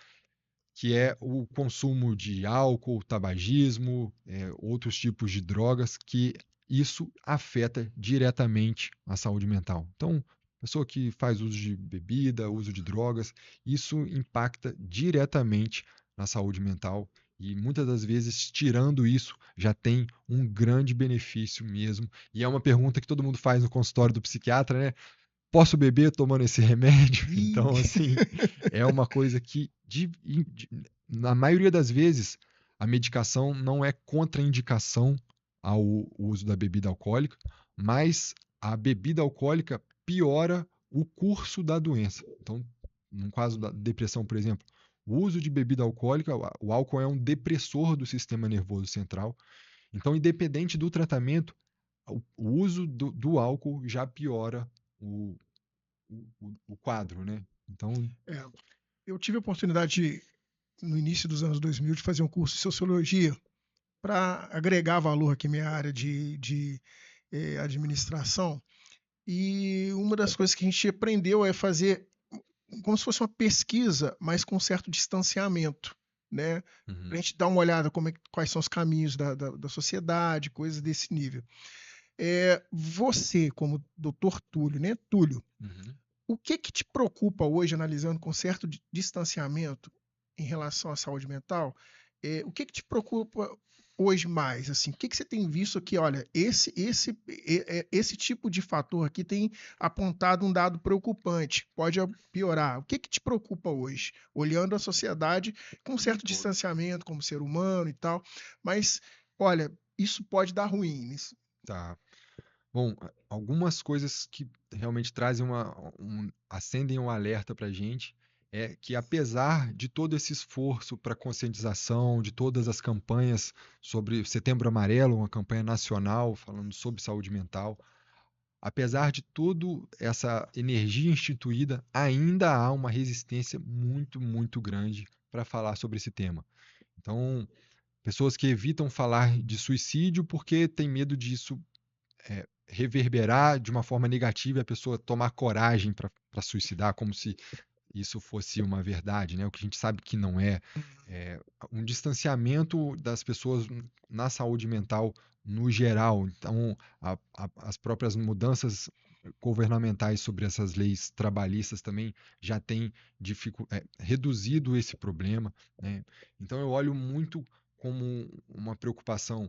que é o consumo de álcool, tabagismo, outros tipos de drogas, que isso afeta diretamente a saúde mental. Então, pessoa que faz uso de bebida, uso de drogas, isso impacta diretamente na saúde mental, e muitas das vezes, tirando isso, já tem um grande benefício mesmo. E é uma pergunta que todo mundo faz no consultório do psiquiatra, né? Posso beber tomando esse remédio? Então, assim, é uma coisa que, na maioria das vezes, a medicação não é contraindicação ao uso da bebida alcoólica, mas a bebida alcoólica piora o curso da doença. Então, no caso da depressão, por exemplo, o uso de bebida alcoólica, o álcool é um depressor do sistema nervoso central. Então, independente do tratamento, o uso do álcool já piora o quadro, né? Então, eu tive a oportunidade, no início dos anos 2000, de fazer um curso de Sociologia para agregar valor aqui à minha área de administração. E uma das coisas que a gente aprendeu é fazer como se fosse uma pesquisa, mas com certo distanciamento, né? Para Uhum, a gente dar uma olhada quais são os caminhos da sociedade, coisas desse nível. Você, como doutor Túlio, né, Túlio, uhum. o que te preocupa hoje, analisando com certo distanciamento em relação à saúde mental? O que te preocupa hoje mais? Assim, o que você tem visto que, olha, esse tipo de fator aqui tem apontado um dado preocupante, pode piorar. O que te preocupa hoje? Olhando a sociedade com Como um certo todo. distanciamento, como ser humano e tal, mas, olha, isso pode dar ruim. Tá. Bom, algumas coisas que realmente trazem acendem um alerta para a gente é que, apesar de todo esse esforço para conscientização, de todas as campanhas sobre Setembro Amarelo, uma campanha nacional falando sobre saúde mental, apesar de toda essa energia instituída, ainda há uma resistência muito, muito grande para falar sobre esse tema. Então, pessoas que evitam falar de suicídio porque têm medo disso reverberar de uma forma negativa e a pessoa tomar coragem para suicidar, como se isso fosse uma verdade, né? O que a gente sabe que não é. É um distanciamento das pessoas na saúde mental no geral. Então, as próprias mudanças governamentais sobre essas leis trabalhistas também já têm reduzido esse problema, né? Então, eu olho muito como uma preocupação,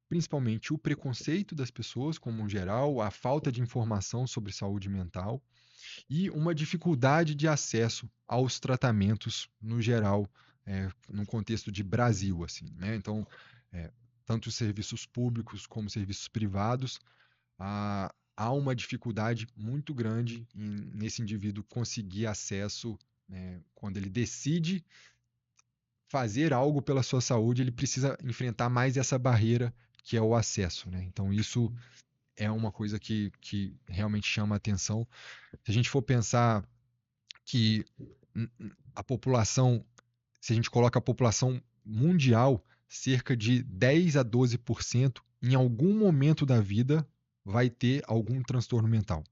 principalmente o preconceito das pessoas, como um geral, a falta de informação sobre saúde mental e uma dificuldade de acesso aos tratamentos no geral, no contexto de Brasil, assim, né? Então, é, tanto os serviços públicos como os serviços privados, há uma dificuldade muito grande nesse indivíduo conseguir acesso, né? Quando ele decide fazer algo pela sua saúde, ele precisa enfrentar mais essa barreira que é o acesso, né? Então, isso é uma coisa que realmente chama a atenção. Se a gente for pensar que a população, se a gente coloca a população mundial, cerca de 10 a 12% em algum momento da vida vai ter algum transtorno mental.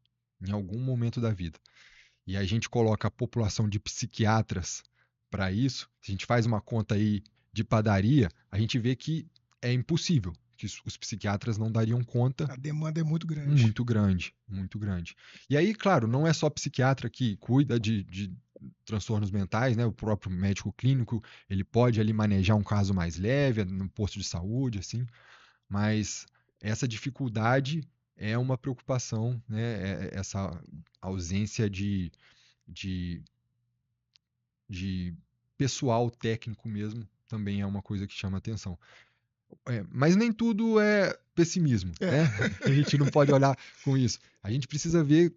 Em algum momento da vida. E a gente coloca a população de psiquiatras para isso, se a gente faz uma conta aí de padaria, a gente vê que é impossível, que os psiquiatras não dariam conta. A demanda é muito grande. Muito grande, muito grande. E aí, claro, não é só psiquiatra que cuida de transtornos mentais, né? O próprio médico clínico, ele pode ali manejar um caso mais leve no posto de saúde, assim, mas essa dificuldade é uma preocupação, né? Essa ausência de, de pessoal técnico mesmo também é uma coisa que chama atenção. Mas nem tudo é pessimismo, É. né? A gente não pode olhar com isso. A gente precisa ver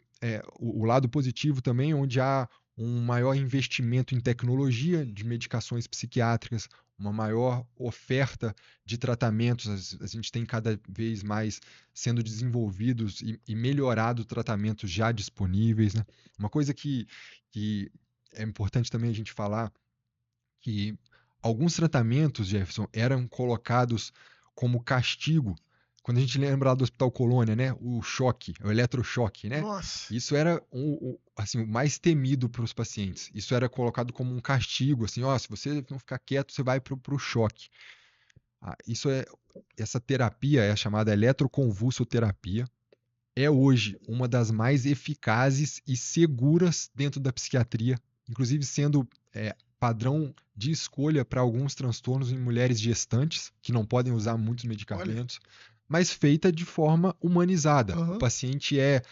o lado positivo também, onde há um maior investimento em tecnologia de medicações psiquiátricas, uma maior oferta de tratamentos. A gente tem cada vez mais sendo desenvolvidos e melhorado tratamentos já disponíveis, né? Uma coisa que é importante também a gente falar que alguns tratamentos, Jefferson, eram colocados como castigo. Quando a gente lembra lá do Hospital Colônia, né? O choque, o eletrochoque, né? Nossa. Isso era assim, o mais temido para os pacientes. Isso era colocado como um castigo, assim, ó, se você não ficar quieto, você vai para o choque. Essa terapia é a chamada eletroconvulsoterapia. É hoje uma das mais eficazes e seguras dentro da psiquiatria, inclusive sendo padrão de escolha para alguns transtornos em mulheres gestantes, que não podem usar muitos Olha. medicamentos, mas feita de forma humanizada. O Aham. paciente é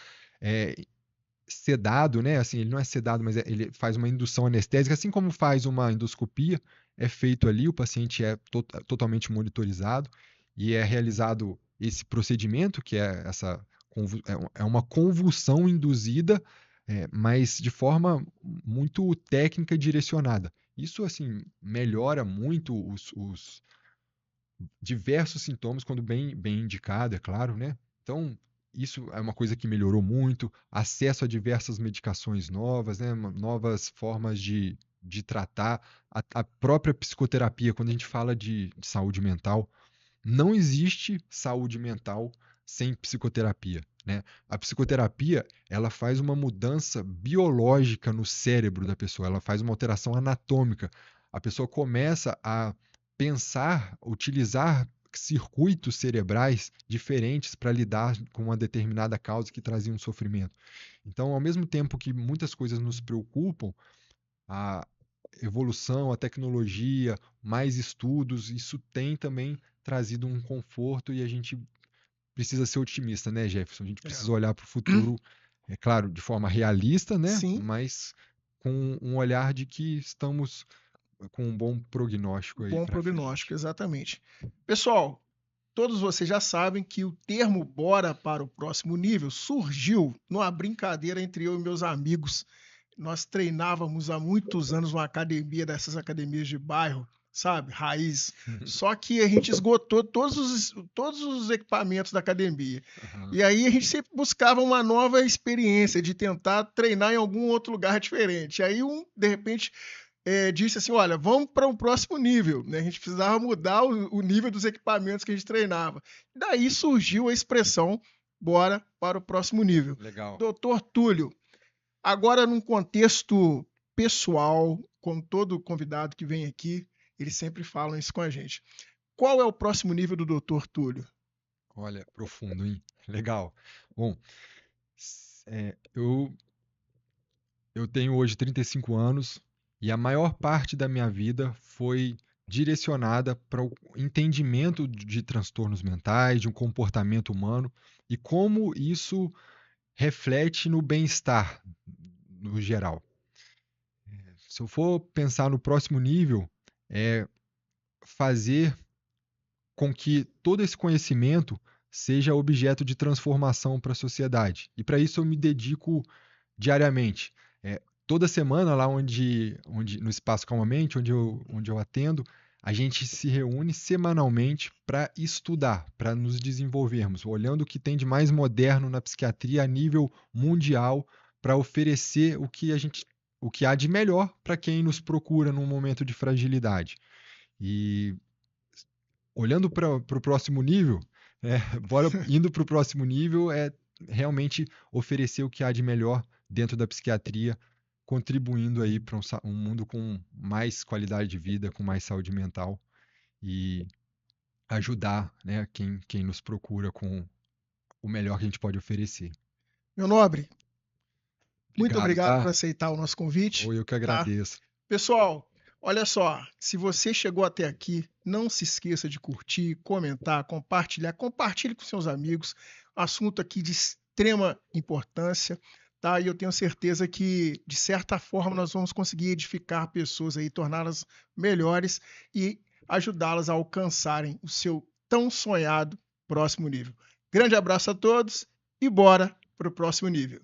sedado, né? Assim, ele não é sedado, mas ele faz uma indução anestésica, assim como faz uma endoscopia, é feito ali, o paciente é totalmente monitorizado e é realizado esse procedimento, que é uma convulsão induzida, mas de forma muito técnica e direcionada. Isso, assim, melhora muito os diversos sintomas quando bem indicado, é claro, né? Então, isso é uma coisa que melhorou muito, acesso a diversas medicações novas, né? Novas formas de tratar, a própria psicoterapia, quando a gente fala de saúde mental, não existe saúde mental sem psicoterapia. né? A psicoterapia, ela faz uma mudança biológica no cérebro da pessoa, ela faz uma alteração anatômica. A pessoa começa a pensar, utilizar circuitos cerebrais diferentes para lidar com uma determinada causa que trazia um sofrimento. Então, ao mesmo tempo que muitas coisas nos preocupam, a evolução, a tecnologia, mais estudos, isso tem também trazido um conforto e a gente precisa ser otimista, né, Jefferson? A gente É. precisa olhar para o futuro, é claro, de forma realista, né? Sim, Mas com um olhar de que estamos com um bom prognóstico aí bom para prognóstico, frente. exatamente. Pessoal, todos vocês já sabem que o termo "bora para o próximo nível" surgiu numa brincadeira entre eu e meus amigos. Nós treinávamos há muitos anos numa academia, dessas academias de bairro, sabe, raiz. Só que a gente esgotou todos os equipamentos da academia. Aham. E aí a gente sempre buscava uma nova experiência de tentar treinar em algum outro lugar diferente. Aí de repente, disse assim: olha, vamos para um próximo nível, né? A gente precisava mudar o nível dos equipamentos que a gente treinava. Daí surgiu a expressão "bora para o próximo nível". Legal. Doutor Túlio, agora num contexto pessoal, com todo convidado que vem aqui, eles sempre falam isso com a gente. Qual é o próximo nível do Doutor Túlio? Olha, profundo, hein? Legal. Bom, eu tenho hoje 35 anos e a maior parte da minha vida foi direcionada para o entendimento de transtornos mentais, de um comportamento humano e como isso reflete no bem-estar no geral. Se eu for pensar no próximo nível, é fazer com que todo esse conhecimento seja objeto de transformação para a sociedade. E para isso eu me dedico diariamente. Toda semana, lá no Espaço Calmamente, onde eu atendo, a gente se reúne semanalmente para estudar, para nos desenvolvermos, olhando o que tem de mais moderno na psiquiatria a nível mundial, para oferecer o que há de melhor para quem nos procura num momento de fragilidade. E olhando para o próximo nível, indo para o próximo nível é realmente oferecer o que há de melhor dentro da psiquiatria, contribuindo aí para um mundo com mais qualidade de vida, com mais saúde mental e ajudar, né, quem nos procura com o melhor que a gente pode oferecer. Meu nobre, muito Obrigado, obrigado por tá? aceitar o nosso convite, Ou eu que tá? agradeço. Pessoal, olha só, se você chegou até aqui, não se esqueça de curtir, comentar, compartilhar, compartilhe com seus amigos. Assunto aqui de extrema importância, tá? E eu tenho certeza que, de certa forma, nós vamos conseguir edificar pessoas aí, torná-las melhores e ajudá-las a alcançarem o seu tão sonhado próximo nível. Grande abraço a todos e bora para o próximo nível.